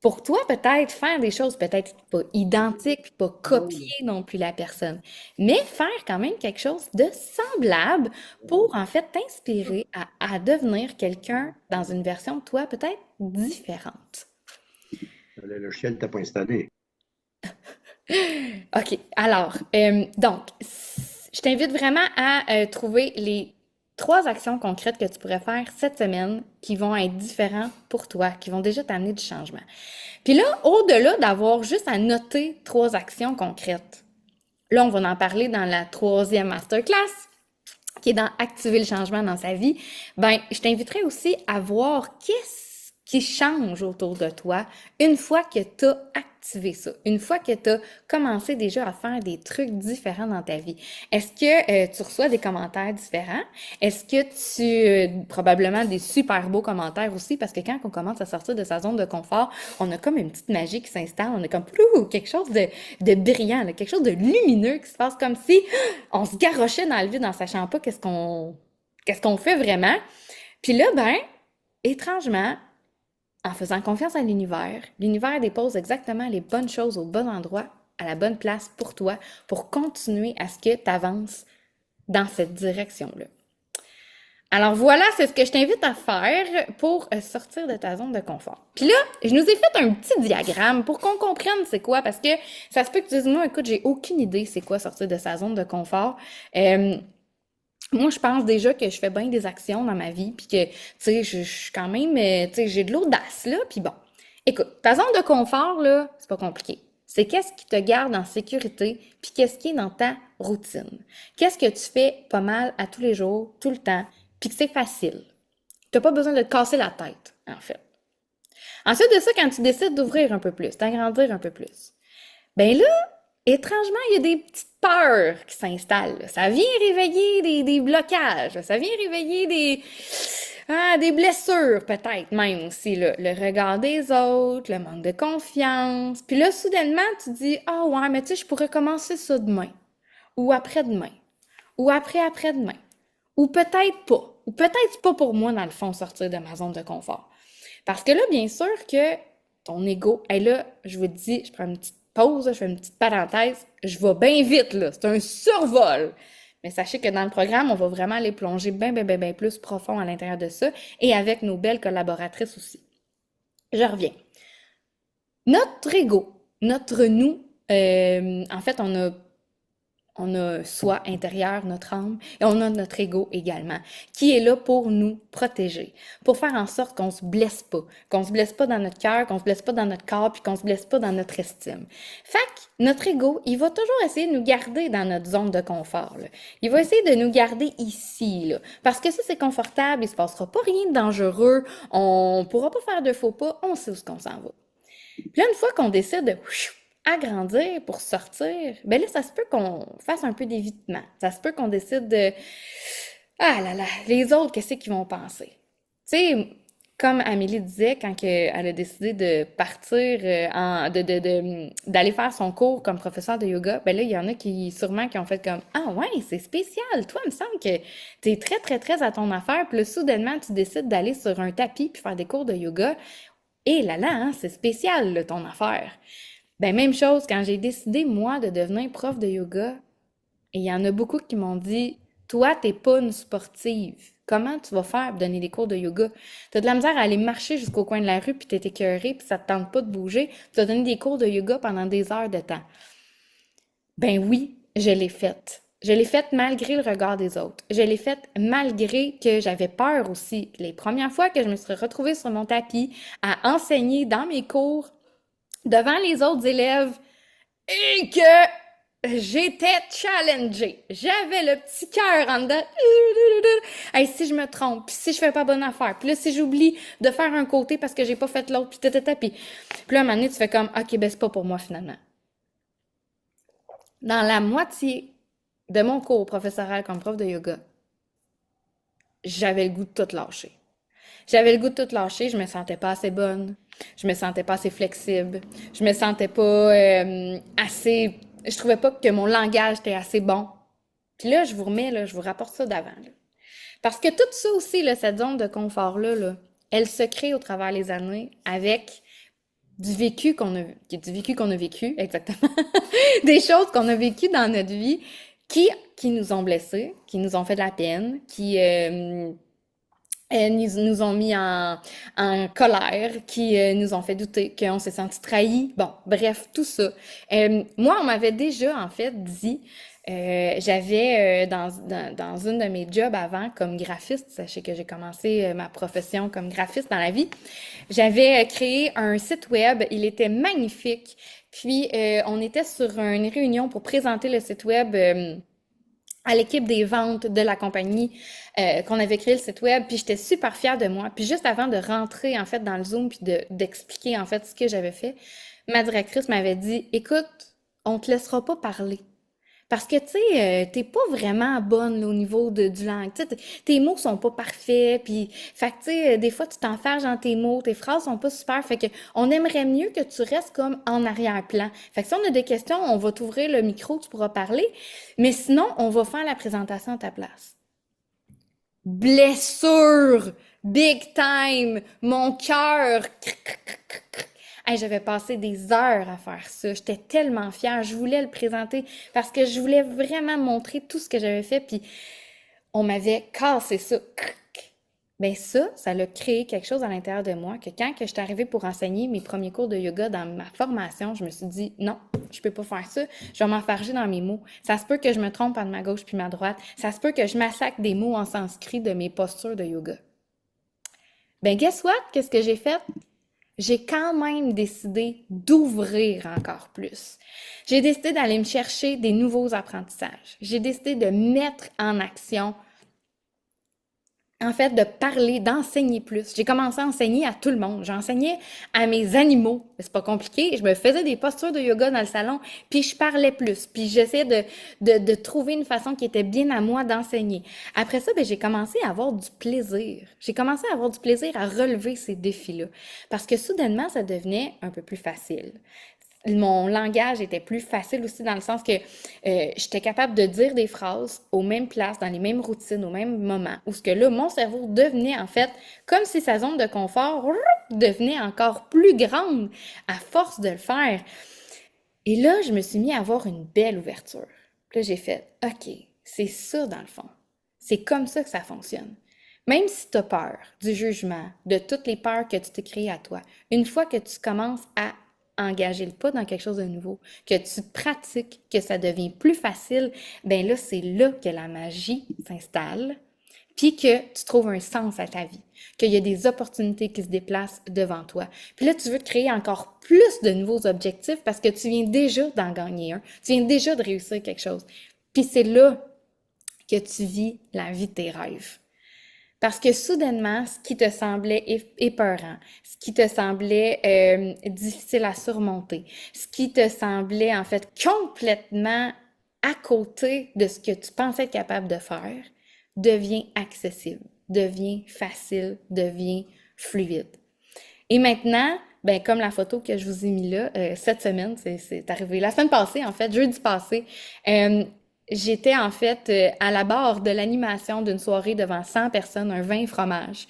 [SPEAKER 1] pour toi, peut-être faire des choses peut-être pas identiques, pas copier non plus la personne, mais faire quand même quelque chose de semblable pour en fait t'inspirer à devenir quelqu'un dans une version de toi peut-être différente.
[SPEAKER 4] Le logiciel t'a pas installé.
[SPEAKER 1] OK, alors, donc, je t'invite vraiment à trouver les 3 actions concrètes que tu pourrais faire cette semaine qui vont être différentes pour toi, qui vont déjà t'amener du changement. Puis là, au-delà d'avoir juste à noter 3 actions concrètes, là, on va en parler dans la 3e masterclass, qui est dans activer le changement dans sa vie. Ben, je t'inviterai aussi à voir qu'est-ce qui change autour de toi une fois que tu as activé ça, une fois que tu as commencé déjà à faire des trucs différents dans ta vie. Est-ce que tu reçois des commentaires différents? Est-ce que probablement des super beaux commentaires aussi, parce que quand on commence à sortir de sa zone de confort, on a comme une petite magie qui s'installe, on a comme quelque chose de brillant, là, quelque chose de lumineux qui se passe comme si on se garrochait dans le vide en sachant pas qu'est-ce qu'on fait vraiment. Puis là, ben, étrangement, en faisant confiance à l'univers dépose exactement les bonnes choses au bon endroit, à la bonne place pour toi, pour continuer à ce que tu avances dans cette direction-là. Alors voilà, c'est ce que je t'invite à faire pour sortir de ta zone de confort. Puis là, je nous ai fait un petit diagramme pour qu'on comprenne c'est quoi, parce que ça se peut que tu dises, moi, écoute, j'ai aucune idée c'est quoi sortir de sa zone de confort. Moi, je pense déjà que je fais bien des actions dans ma vie, puis que, tu sais, je suis quand même, tu sais, j'ai de l'audace, là, puis bon. Écoute, ta zone de confort, là, c'est pas compliqué. C'est qu'est-ce qui te garde en sécurité, puis qu'est-ce qui est dans ta routine. Qu'est-ce que tu fais pas mal à tous les jours, tout le temps, puis que c'est facile. T'as pas besoin de te casser la tête, en fait. Ensuite de ça, quand tu décides d'ouvrir un peu plus, d'agrandir un peu plus, ben là, étrangement, il y a des petites peurs qui s'installent. Ça vient réveiller des blocages, ça vient réveiller des blessures peut-être même aussi, là. Le regard des autres, le manque de confiance. Puis là, soudainement, tu dis, ah ouais, mais tu sais, je pourrais commencer ça demain, ou après-demain, ou après-après-demain, ou peut-être pas, ou peut-être pas pour moi, dans le fond, sortir de ma zone de confort. Parce que là, bien sûr que ton ego, et là, je vous dis, je prends une petite pause, je fais une petite parenthèse, je vais bien vite, là, c'est un survol. Mais sachez que dans le programme, on va vraiment aller plonger bien plus profond à l'intérieur de ça, et avec nos belles collaboratrices aussi. Je reviens. Notre ego, notre nous, en fait, on a soi intérieur, notre âme, et on a notre ego également, qui est là pour nous protéger, pour faire en sorte qu'on se blesse pas dans notre cœur, qu'on se blesse pas dans notre corps, puis qu'on se blesse pas dans notre estime. Fait que notre ego, il va toujours essayer de nous garder dans notre zone de confort, là. Il va essayer de nous garder ici, là, parce que ça, c'est confortable, il se passera pas rien de dangereux, on pourra pas faire de faux pas, on sait où est-ce qu'on s'en va. Puis là, une fois qu'on décide de agrandir pour sortir, ben là, ça se peut qu'on fasse un peu d'évitement. Ça se peut qu'on décide de ah là là, les autres, qu'est-ce qu'ils vont penser? Tu sais, comme Amélie disait quand elle a décidé de partir, d'aller faire son cours comme professeur de yoga, ben là, il y en a qui, sûrement, qui ont fait comme, ah ouais, c'est spécial. Toi, il me semble que t'es très, très, très à ton affaire. Puis là, soudainement, tu décides d'aller sur un tapis puis faire des cours de yoga. Et là là, hein, c'est spécial, là, ton affaire. Ben, même chose, quand j'ai décidé, moi, de devenir prof de yoga, et il y en a beaucoup qui m'ont dit, toi, t'es pas une sportive. Comment tu vas faire pour donner des cours de yoga? T'as de la misère à aller marcher jusqu'au coin de la rue, puis t'es écœuré, puis ça te tente pas de bouger. Tu vas donner des cours de yoga pendant des heures de temps. Ben oui, je l'ai faite. Je l'ai faite malgré le regard des autres. Je l'ai faite malgré que j'avais peur aussi. Les premières fois que je me suis retrouvée sur mon tapis à enseigner dans mes cours devant les autres élèves et que j'étais challengée. J'avais le petit cœur en dedans. Hey, si je me trompe, puis si je fais pas bonne affaire, puis là, si j'oublie de faire un côté parce que j'ai pas fait l'autre, puis puis là, à un moment donné, tu fais comme, OK, ben c'est pas pour moi, finalement. Dans la moitié de mon cours professoral comme prof de yoga, j'avais le goût de tout lâcher. J'avais le goût de tout lâcher, je me sentais pas assez bonne, je me sentais pas assez flexible, je me sentais pas assez... Je trouvais pas que mon langage était assez bon. Puis là, je vous remets, là, je vous rapporte ça d'avant, là. Parce que tout ça aussi, là, cette zone de confort-là, là, elle se crée au travers les années avec du vécu qu'on a vécu, exactement, des choses qu'on a vécues dans notre vie qui nous ont blessés, qui nous ont fait de la peine, qui nous ont mis en colère, qui nous ont fait douter, qu'on s'est senti trahis. Bon, bref, tout ça. Moi, on m'avait déjà, en fait, dit, j'avais dans une de mes jobs avant comme graphiste, sachez que j'ai commencé ma profession comme graphiste dans la vie, j'avais créé un site web, il était magnifique, puis on était sur une réunion pour présenter le site web à l'équipe des ventes de la compagnie qu'on avait créé le site web, puis j'étais super fière de moi. Puis juste avant de rentrer en fait dans le Zoom puis d'expliquer en fait ce que j'avais fait, ma directrice m'avait dit, écoute, on te laissera pas parler. Parce que, tu sais, t'es pas vraiment bonne là, au niveau du langue. Tu sais, tes mots sont pas parfaits. Puis, fait que, tu sais, des fois, tu t'enferges dans tes mots. Tes phrases sont pas super. Fait que, on aimerait mieux que tu restes comme en arrière-plan. Fait que si on a des questions, on va t'ouvrir le micro, tu pourras parler. Mais sinon, on va faire la présentation à ta place. Blessure! Big time! Mon cœur! Hey, j'avais passé des heures à faire ça. J'étais tellement fière. Je voulais le présenter parce que je voulais vraiment montrer tout ce que j'avais fait. Puis on m'avait cassé ça. Ben ça l'a créé quelque chose à l'intérieur de moi que quand que je suis arrivée pour enseigner mes premiers cours de yoga dans ma formation, je me suis dit non, je peux pas faire ça, je vais m'enfarger dans mes mots. Ça se peut que je me trompe entre ma gauche puis ma droite, ça se peut que je massacre des mots en sanskrit de mes postures de yoga. Ben guess what? Qu'est-ce que j'ai fait? J'ai quand même décidé d'ouvrir encore plus. J'ai décidé d'aller me chercher des nouveaux apprentissages. J'ai décidé de mettre en action, en fait, de parler, d'enseigner plus. J'ai commencé à enseigner à tout le monde. J'enseignais à mes animaux. C'est pas compliqué. Je me faisais des postures de yoga dans le salon, puis je parlais plus. Puis j'essayais de trouver une façon qui était bien à moi d'enseigner. Après ça, ben, j'ai commencé à avoir du plaisir. J'ai commencé à avoir du plaisir à relever ces défis-là. Parce que soudainement, ça devenait un peu plus facile. Mon langage était plus facile aussi dans le sens que j'étais capable de dire des phrases aux mêmes places, dans les mêmes routines, au même moment. Où ce que là, mon cerveau devenait en fait comme si sa zone de confort devenait encore plus grande à force de le faire. Et là, je me suis mis à avoir une belle ouverture. Puis là, j'ai fait, OK, c'est ça dans le fond. C'est comme ça que ça fonctionne. Même si tu as peur du jugement, de toutes les peurs que tu t'es créées à toi, une fois que tu commences à engager le pas dans quelque chose de nouveau, que tu pratiques, que ça devient plus facile, ben là, c'est là que la magie s'installe, puis que tu trouves un sens à ta vie, qu'il y a des opportunités qui se déplacent devant toi. Puis là, tu veux te créer encore plus de nouveaux objectifs parce que tu viens déjà d'en gagner un, tu viens déjà de réussir quelque chose. Puis c'est là que tu vis la vie de tes rêves. Parce que soudainement, ce qui te semblait épeurant, ce qui te semblait difficile à surmonter, ce qui te semblait en fait complètement à côté de ce que tu pensais être capable de faire, devient accessible, devient facile, devient fluide. Et maintenant, ben comme la photo que je vous ai mis là, cette semaine, c'est arrivé la semaine passée en fait, jeudi passé, j'étais en fait à la barre de l'animation d'une soirée devant 100 personnes, un vin et fromage,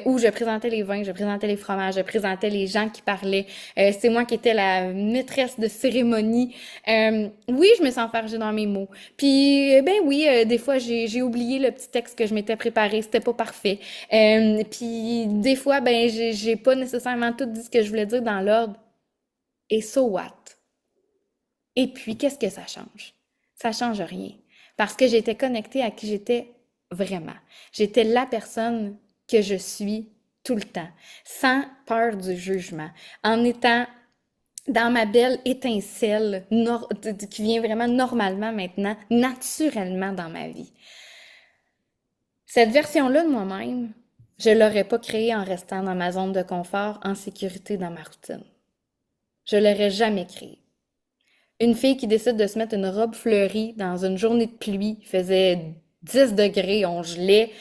[SPEAKER 1] où je présentais les vins, je présentais les fromages, je présentais les gens qui parlaient. C'est moi qui étais la maîtresse de cérémonie. Oui, je me sens enfargée dans mes mots. Puis, ben oui, des fois, j'ai oublié le petit texte que je m'étais préparé, c'était pas parfait. Puis, des fois, ben j'ai pas nécessairement tout dit ce que je voulais dire dans l'ordre. Et so what? Et puis, qu'est-ce que ça change? Ça change rien. Parce que j'étais connectée à qui j'étais vraiment. J'étais la personne que je suis tout le temps, sans peur du jugement, en étant dans ma belle étincelle qui vient vraiment normalement maintenant, naturellement dans ma vie. Cette version-là de moi-même, je l'aurais pas créée en restant dans ma zone de confort, en sécurité dans ma routine. Je l'aurais jamais créée. Une fille qui décide de se mettre une robe fleurie dans une journée de pluie, il faisait 10 degrés, on gelait,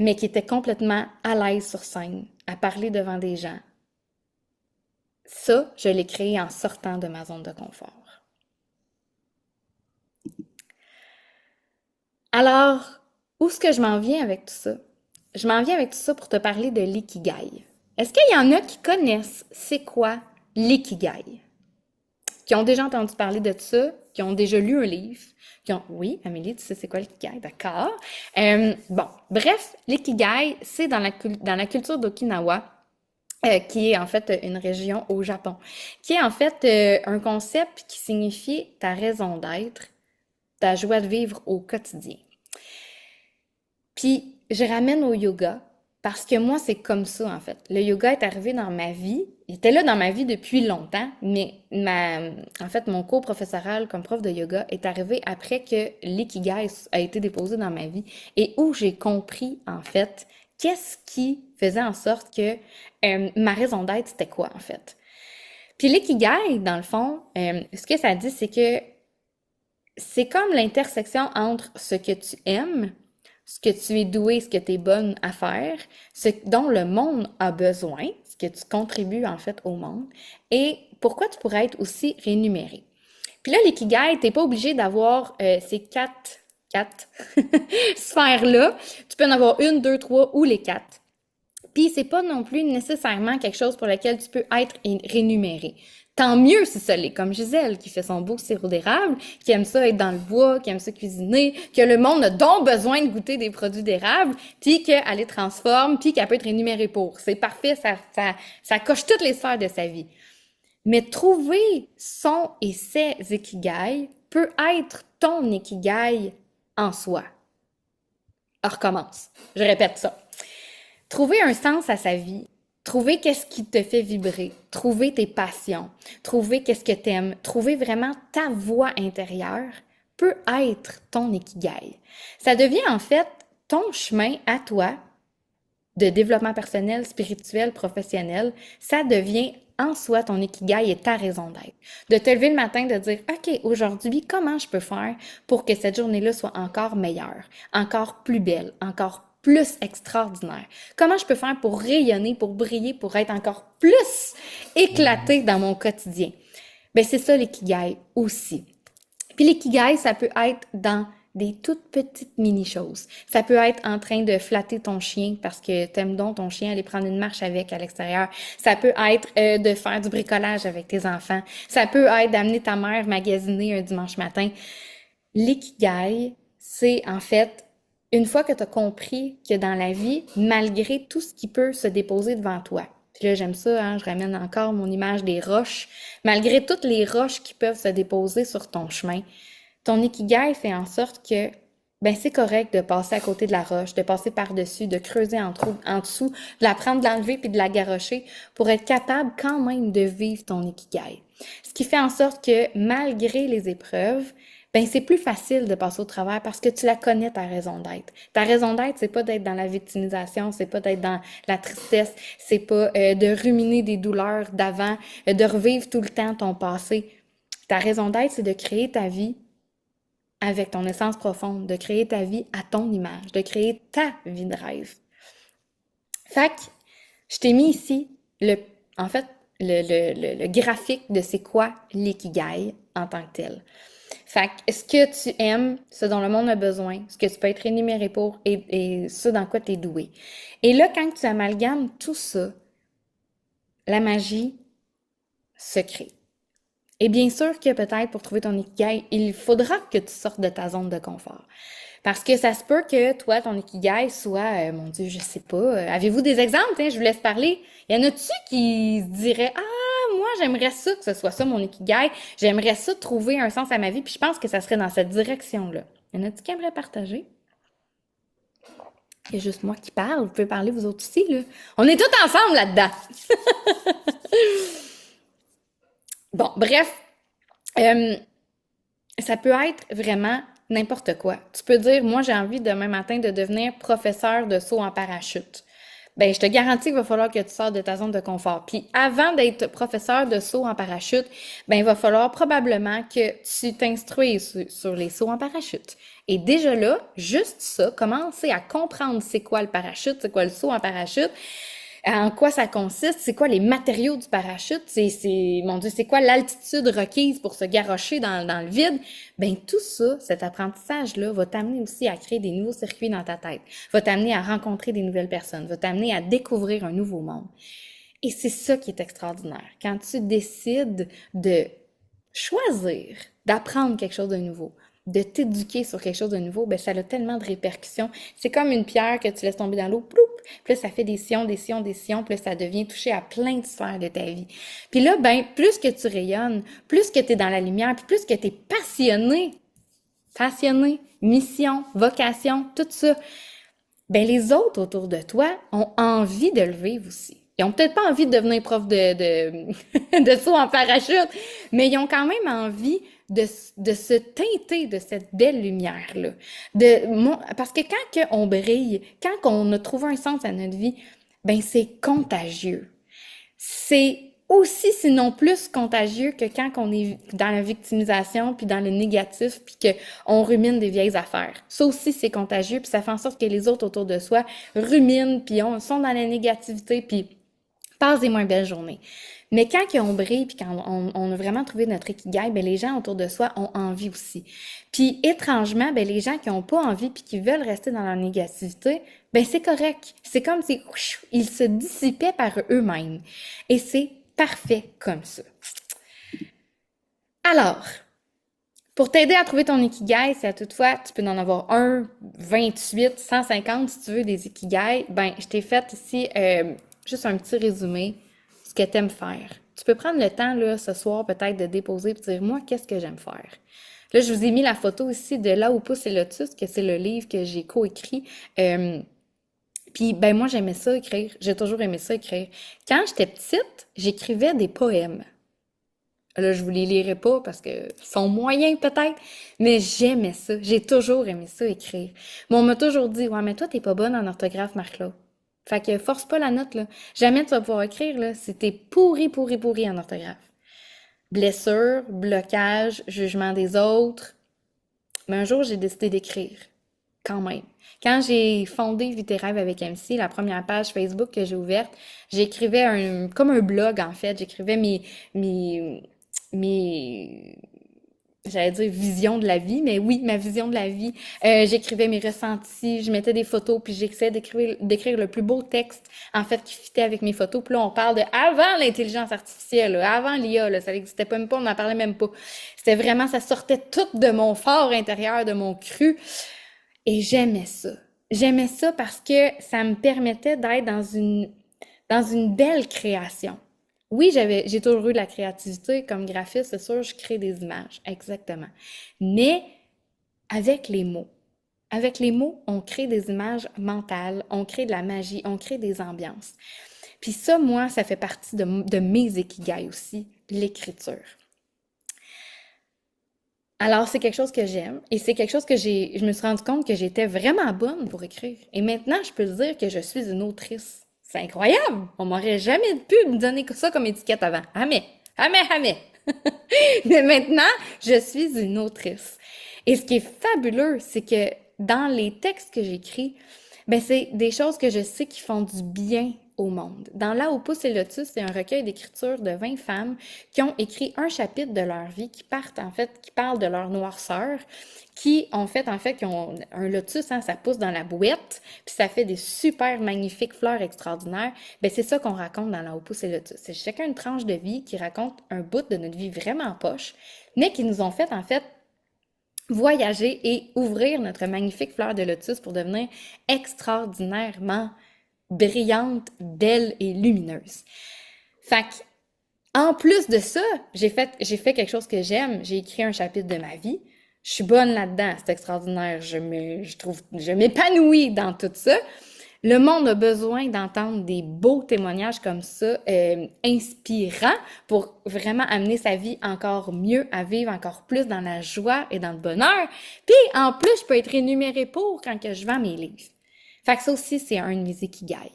[SPEAKER 1] mais qui était complètement à l'aise sur scène, à parler devant des gens. Ça, je l'ai créé en sortant de ma zone de confort. Alors, où est-ce que je m'en viens avec tout ça? Je m'en viens avec tout ça pour te parler de l'ikigai. Est-ce qu'il y en a qui connaissent c'est quoi l'ikigai? Qui ont déjà entendu parler de ça, qui ont déjà lu un livre, Oui, Amélie, tu sais c'est quoi l'ikigai, d'accord. Bon, bref, l'ikigai, c'est dans la culture d'Okinawa, qui est en fait une région au Japon, qui est en fait un concept qui signifie ta raison d'être, ta joie de vivre au quotidien. Puis, je ramène au yoga, parce que moi, c'est comme ça, en fait. Le yoga est arrivé dans ma vie. Il était là dans ma vie depuis longtemps, mais en fait, mon cours professoral comme prof de yoga est arrivé après que l'ikigai a été déposé dans ma vie et où j'ai compris, en fait, qu'est-ce qui faisait en sorte que ma raison d'être, c'était quoi, en fait. Puis l'ikigai, dans le fond, ce que ça dit, c'est que c'est comme l'intersection entre ce que tu aimes, ce que tu es doué, ce que tu es bonne à faire, ce dont le monde a besoin, ce que tu contribues en fait au monde, et pourquoi tu pourrais être aussi rémunéré. Puis là, l'ikigai, t'es pas obligé d'avoir ces quatre sphères-là. Tu peux en avoir une, deux, trois ou les quatre. Puis c'est pas non plus nécessairement quelque chose pour lequel tu peux être rémunéré. Tant mieux si ça l'est, comme Gisèle, qui fait son beau sirop d'érable, qui aime ça être dans le bois, qui aime ça cuisiner, que le monde a donc besoin de goûter des produits d'érable, puis qu'elle les transforme, puis qu'elle peut être rémunérée pour. C'est parfait, ça coche toutes les sphères de sa vie. Mais trouver son et ses ikigai peut être ton ikigai en soi. On recommence. Je répète ça. Trouver un sens à sa vie, trouver qu'est-ce qui te fait vibrer, trouver tes passions, trouver qu'est-ce que t'aimes, trouver vraiment ta voix intérieure peut être ton ikigai. Ça devient en fait ton chemin à toi de développement personnel, spirituel, professionnel. Ça devient en soi ton ikigai et ta raison d'être. De te lever le matin, de dire, OK, aujourd'hui, comment je peux faire pour que cette journée-là soit encore meilleure, encore plus belle, encore plus extraordinaire? Comment je peux faire pour rayonner, pour briller, pour être encore plus éclaté dans mon quotidien? Ben, c'est ça l'ikigai aussi. Puis l'ikigai, ça peut être dans des toutes petites mini-choses. Ça peut être en train de flatter ton chien parce que t'aimes donc ton chien, aller prendre une marche avec à l'extérieur. Ça peut être de faire du bricolage avec tes enfants. Ça peut être d'amener ta mère magasiner un dimanche matin. L'ikigai, c'est en fait, une fois que tu as compris que dans la vie, malgré tout ce qui peut se déposer devant toi, puis là, j'aime ça, hein, je ramène encore mon image des roches, malgré toutes les roches qui peuvent se déposer sur ton chemin, ton ikigai fait en sorte que ben c'est correct de passer à côté de la roche, de passer par-dessus, de creuser en dessous, de la prendre, de l'enlever puis de la garrocher pour être capable quand même de vivre ton ikigai. Ce qui fait en sorte que malgré les épreuves, ben c'est plus facile de passer au travers parce que tu la connais, ta raison d'être. Ta raison d'être, c'est pas d'être dans la victimisation, c'est pas d'être dans la tristesse, c'est pas de ruminer des douleurs d'avant, de revivre tout le temps ton passé. Ta raison d'être, c'est de créer ta vie avec ton essence profonde, de créer ta vie à ton image, de créer ta vie de rêve. Fait que je t'ai mis ici en fait, le graphique de c'est quoi l'ikigai en tant que tel. Fait que ce que tu aimes, ce dont le monde a besoin, ce que tu peux être rémunéré pour et ce dans quoi tu es doué. Et là, quand tu amalgames tout ça, la magie se crée. Et bien sûr que peut-être pour trouver ton ikigai, il faudra que tu sortes de ta zone de confort. Parce que ça se peut que toi, ton ikigai soit, mon Dieu, je sais pas, avez-vous des exemples? Hein? Je vous laisse parler. Y en a-tu qui se diraient, ah, moi, j'aimerais ça que ce soit ça mon ikigai, j'aimerais ça trouver un sens à ma vie, puis je pense que ça serait dans cette direction-là. Y en a-tu qui aimeraient partager? Il y a juste moi qui parle, vous pouvez parler vous autres aussi, là. On est tous ensemble là-dedans. Bon, bref, ça peut être vraiment n'importe quoi. Tu peux dire, moi, j'ai envie demain matin de devenir professeur de saut en parachute. Ben, je te garantis qu'il va falloir que tu sortes de ta zone de confort. Puis avant d'être professeur de saut en parachute, ben, il va falloir probablement que tu t'instruises sur les sauts en parachute. Et déjà là, juste ça, commencer à comprendre c'est quoi le parachute, c'est quoi le saut en parachute, en quoi ça consiste, c'est quoi les matériaux du parachute, mon Dieu, c'est quoi l'altitude requise pour se garrocher dans le vide. Ben tout ça, cet apprentissage-là va t'amener aussi à créer des nouveaux circuits dans ta tête, va t'amener à rencontrer des nouvelles personnes, va t'amener à découvrir un nouveau monde. Et c'est ça qui est extraordinaire. Quand tu décides de choisir d'apprendre quelque chose de nouveau, de t'éduquer sur quelque chose de nouveau, ben ça a tellement de répercussions. C'est comme une pierre que tu laisses tomber dans l'eau, ploup, puis là, ça fait des sillons, des sillons, des sillons, puis là, ça devient touché à plein de sphères de ta vie. Puis là, ben, plus que tu rayonnes, plus que tu es dans la lumière, puis plus que tu es passionné, mission, vocation, tout ça, ben les autres autour de toi ont envie de le vivre aussi. Ils ont peut-être pas envie de devenir prof de saut en parachute, mais ils ont quand même envie de se teinter de cette belle lumière-là. Parce que quand on brille, quand on a trouvé un sens à notre vie, ben c'est contagieux. C'est aussi, sinon plus contagieux que quand on est dans la victimisation, puis dans le négatif, puis qu'on rumine des vieilles affaires. Ça aussi, c'est contagieux, puis ça fait en sorte que les autres autour de soi ruminent, puis sont dans la négativité, puis passent des moins belles journées. Mais quand on brille, puis quand on a vraiment trouvé notre ikigai, ben les gens autour de soi ont envie aussi. Puis étrangement, ben les gens qui n'ont pas envie puis qui veulent rester dans la négativité, ben c'est correct. C'est comme si ils se dissipaient par eux-mêmes. Et c'est parfait comme ça. Alors, pour t'aider à trouver ton Ikigai, si à toutefois tu peux en avoir un, 28, 150 si tu veux des Ikigai, ben je t'ai fait ici juste un petit résumé, ce que tu aimes faire. Tu peux prendre le temps là, ce soir peut-être de déposer et de dire moi qu'est-ce que j'aime faire. Là, je vous ai mis la photo ici de Là où pousse le lotus, que c'est le livre que j'ai coécrit. Puis ben moi j'aimais ça écrire, j'ai toujours aimé ça écrire. Quand j'étais petite, j'écrivais des poèmes. Là, je vous les lirai pas parce que sont moyens peut-être, mais j'aimais ça. J'ai toujours aimé ça écrire. Mais on m'a toujours dit, ouais, mais toi, t'es pas bonne en orthographe, Marc-Claude. Fait que force pas la note, là. Jamais tu vas pouvoir écrire, là, si t'es pourri, pourri, pourri en orthographe. Blessure, blocage, jugement des autres. Mais un jour, j'ai décidé d'écrire. Quand même. Quand j'ai fondé Vie tes rêves avec MC, la première page Facebook que j'ai ouverte, j'écrivais comme un blog en fait. J'écrivais mes, mes, j'allais dire vision de la vie, mais oui, ma vision de la vie. J'écrivais mes ressentis, je mettais des photos, puis j'essayais d'écrire le plus beau texte, en fait, qui fitait avec mes photos. Puis là, on parle de avant l'intelligence artificielle, là, avant l'IA, là, ça n'existait pas même pas, on n'en parlait même pas. C'était vraiment, ça sortait tout de mon fort intérieur, de mon cru. Et j'aimais ça. J'aimais ça parce que ça me permettait d'être dans une belle création. Oui, j'ai toujours eu de la créativité comme graphiste, c'est sûr, je crée des images, exactement. Mais avec les mots. Avec les mots, on crée des images mentales, on crée de la magie, on crée des ambiances. Puis ça, moi, ça fait partie de mes ikigai aussi, l'écriture. Alors, c'est quelque chose que j'aime et c'est quelque chose que je me suis rendu compte que j'étais vraiment bonne pour écrire. Et maintenant, je peux dire que je suis une autrice. C'est incroyable! On m'aurait jamais pu me donner ça comme étiquette avant. Jamais! Jamais, jamais! Mais maintenant, je suis une autrice. Et ce qui est fabuleux, c'est que dans les textes que j'écris, ben c'est des choses que je sais qui font du bien au monde. Dans Là où pousse et lotus, c'est un recueil d'écriture de 20 femmes qui ont écrit un chapitre de leur vie, qui parlent de leur noirceur, qui ont un lotus, hein, ça pousse dans la bouette, puis ça fait des super magnifiques fleurs extraordinaires. Ben c'est ça qu'on raconte dans Là où pousse et lotus. C'est chacun une tranche de vie qui raconte un bout de notre vie vraiment poche, mais qui nous ont fait voyager et ouvrir notre magnifique fleur de lotus pour devenir extraordinairement brillante, belle et lumineuse. Fait que, en plus de ça, j'ai fait quelque chose que j'aime. J'ai écrit un chapitre de ma vie. Je suis bonne là-dedans, c'est extraordinaire. Je m'épanouis dans tout ça. Le monde a besoin d'entendre des beaux témoignages comme ça, inspirants, pour vraiment amener sa vie encore mieux, à vivre encore plus dans la joie et dans le bonheur. Puis, en plus, je peux être rémunérée pour quand que je vends mes livres. Fait que ça aussi, c'est un de mes ikigai.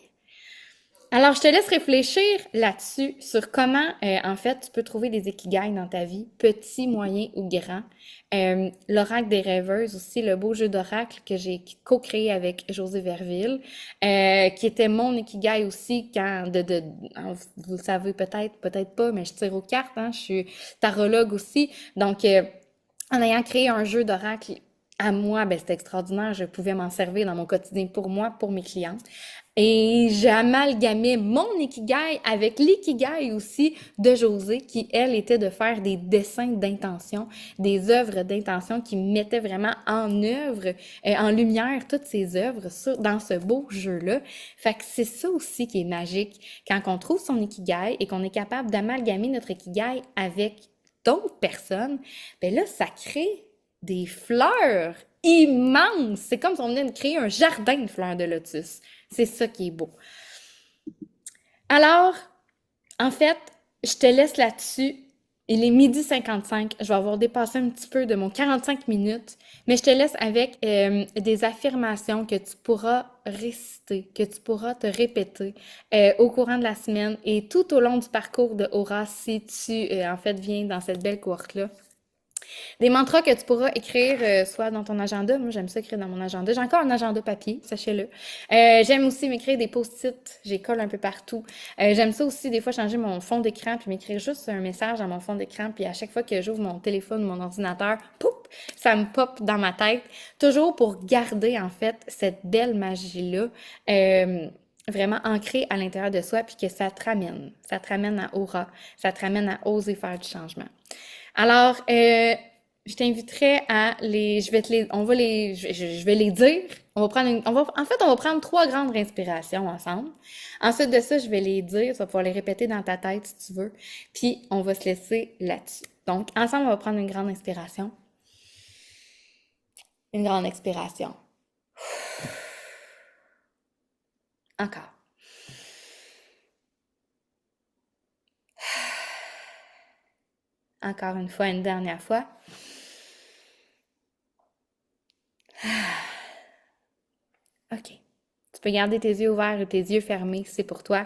[SPEAKER 1] Alors, je te laisse réfléchir là-dessus, sur comment, en fait, tu peux trouver des ikigai dans ta vie, petits, moyens ou grands. L'Oracle des rêveuses aussi, le beau jeu d'oracle que j'ai co-créé avec José Verville, qui était mon ikigai aussi vous le savez peut-être pas, mais je tire aux cartes, hein, je suis tarologue aussi. Donc, en ayant créé un jeu d'oracle à moi, ben c'était extraordinaire. Je pouvais m'en servir dans mon quotidien pour moi, pour mes clients. Et j'ai amalgamé mon ikigai avec l'ikigai aussi de José, qui, elle, était de faire des dessins d'intention, des œuvres d'intention qui mettaient vraiment en œuvre, en lumière toutes ces œuvres dans ce beau jeu-là. Fait que c'est ça aussi qui est magique. Quand on trouve son ikigai et qu'on est capable d'amalgamer notre ikigai avec d'autres personnes, ben là, ça crée des fleurs immenses. C'est comme si on venait de créer un jardin de fleurs de lotus. C'est ça qui est beau. Alors, en fait, je te laisse là-dessus. Il est 12h55. Je vais avoir dépassé un petit peu de mon 45 minutes, mais je te laisse avec des affirmations que tu pourras réciter, que tu pourras te répéter au courant de la semaine et tout au long du parcours de Aura si tu, en fait, viens dans cette belle cohorte-là. Des mantras que tu pourras écrire soit dans ton agenda. Moi, j'aime ça écrire dans mon agenda. J'ai encore un agenda papier, sachez-le. J'aime aussi m'écrire des post-it. J'y colle un peu partout. J'aime ça aussi, des fois, changer mon fond d'écran puis m'écrire juste un message dans mon fond d'écran. Puis à chaque fois que j'ouvre mon téléphone ou mon ordinateur, poup, ça me pop dans ma tête. Toujours pour garder, en fait, cette belle magie-là. Vraiment ancrée à l'intérieur de soi puis que ça te ramène. Ça te ramène à aura. Ça te ramène à oser faire du changement. Alors, je t'inviterai à les, je vais te les, on va les, je vais les dire. On va prendre on va prendre 3 grandes respirations ensemble. Ensuite de ça, je vais les dire. Tu vas pouvoir les répéter dans ta tête si tu veux. Puis, on va se laisser là-dessus. Donc, ensemble, on va prendre une grande inspiration. Une grande expiration. Encore. Encore une fois, une dernière fois. OK. Tu peux garder tes yeux ouverts ou tes yeux fermés, c'est pour toi.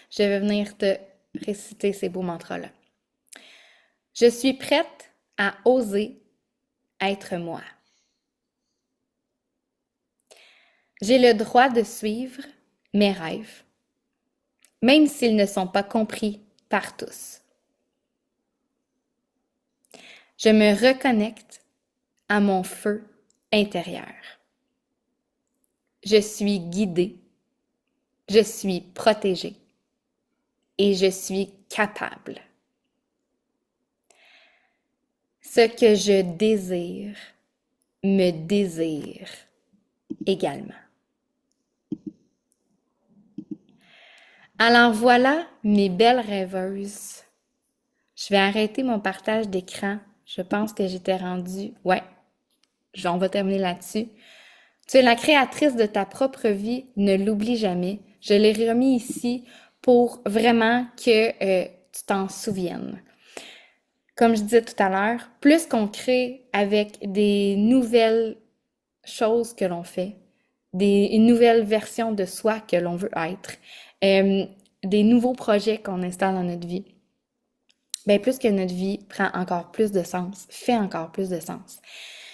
[SPEAKER 1] Je vais venir te réciter ces beaux mantras-là. Je suis prête à oser être moi. J'ai le droit de suivre mes rêves, même s'ils ne sont pas compris par tous. Je me reconnecte à mon feu intérieur. Je suis guidée, je suis protégée et je suis capable. Ce que je désire me désire également. Alors voilà, mes belles rêveuses. Je vais arrêter mon partage d'écran. Je pense que j'étais rendue. Ouais, on va terminer là-dessus. Tu es la créatrice de ta propre vie, ne l'oublie jamais. Je l'ai remis ici pour vraiment que tu t'en souviennes. Comme je disais tout à l'heure, plus qu'on crée avec des nouvelles choses que l'on fait, une nouvelle version de soi que l'on veut être, des nouveaux projets qu'on installe dans notre vie, bien plus que notre vie prend encore plus de sens, fait encore plus de sens.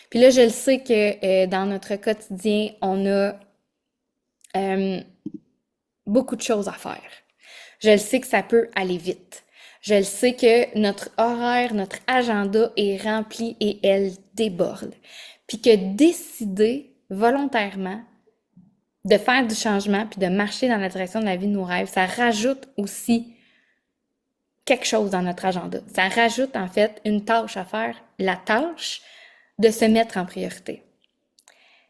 [SPEAKER 1] Puis là, je le sais que dans notre quotidien, on a beaucoup de choses à faire. Je le sais que ça peut aller vite. Je le sais que notre horaire, notre agenda est rempli et elle déborde. Puis que décider volontairement de faire du changement puis de marcher dans la direction de la vie de nos rêves, ça rajoute aussi quelque chose dans notre agenda. Ça rajoute en fait une tâche à faire, la tâche de se mettre en priorité.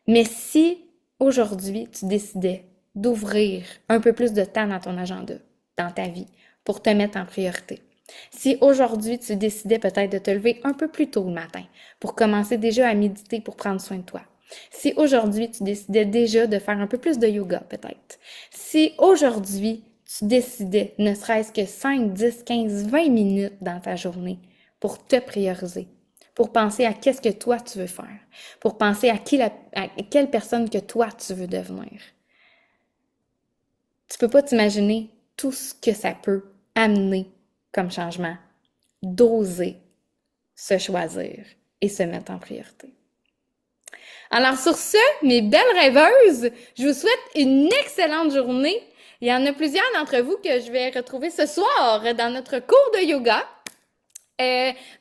[SPEAKER 1] Mais si aujourd'hui tu décidais d'ouvrir un peu plus de temps dans ton agenda, dans ta vie, pour te mettre en priorité, si aujourd'hui tu décidais peut-être de te lever un peu plus tôt le matin pour commencer déjà à méditer pour prendre soin de toi, si aujourd'hui tu décidais déjà de faire un peu plus de yoga peut-être, si aujourd'hui tu décidais ne serait-ce que 5, 10, 15, 20 minutes dans ta journée pour te prioriser, pour penser à qu'est-ce que toi tu veux faire, pour penser à quelle personne que toi tu veux devenir. Tu peux pas t'imaginer tout ce que ça peut amener comme changement, d'oser se choisir et se mettre en priorité. Alors sur ce, mes belles rêveuses, je vous souhaite une excellente journée. Il y en a plusieurs d'entre vous que je vais retrouver ce soir dans notre cours de yoga.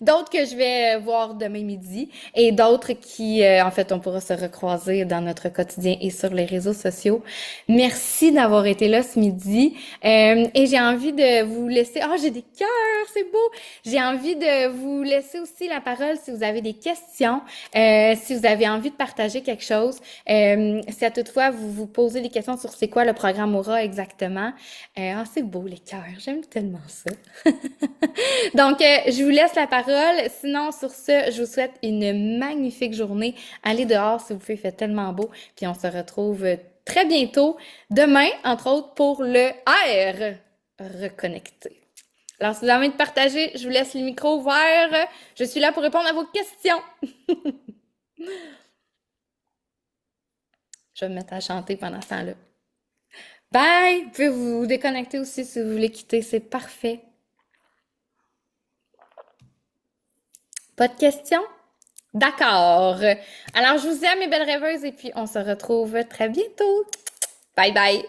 [SPEAKER 1] D'autres que je vais voir demain midi et d'autres qui, en fait, on pourra se recroiser dans notre quotidien et sur les réseaux sociaux. Merci d'avoir été là ce midi et j'ai envie de vous laisser... Oh, j'ai des cœurs, c'est beau! J'ai envie de vous laisser aussi la parole si vous avez des questions, si vous avez envie de partager quelque chose. Si à toutefois vous vous posez des questions sur c'est quoi le programme Aura exactement. C'est beau les cœurs, j'aime tellement ça. Donc, je vous laisse la parole. Sinon, sur ce, je vous souhaite une magnifique journée. Allez dehors si vous pouvez, il fait tellement beau. Puis on se retrouve très bientôt, demain, entre autres, pour le R reconnecté. Alors, si vous avez envie de partager, je vous laisse le micro ouvert. Je suis là pour répondre à vos questions. Je vais me mettre à chanter pendant ce temps-là. Bye! Vous pouvez vous déconnecter aussi si vous voulez quitter, c'est parfait. Pas de questions? D'accord. Alors, je vous aime, mes belles rêveuses, et puis on se retrouve très bientôt. Bye bye!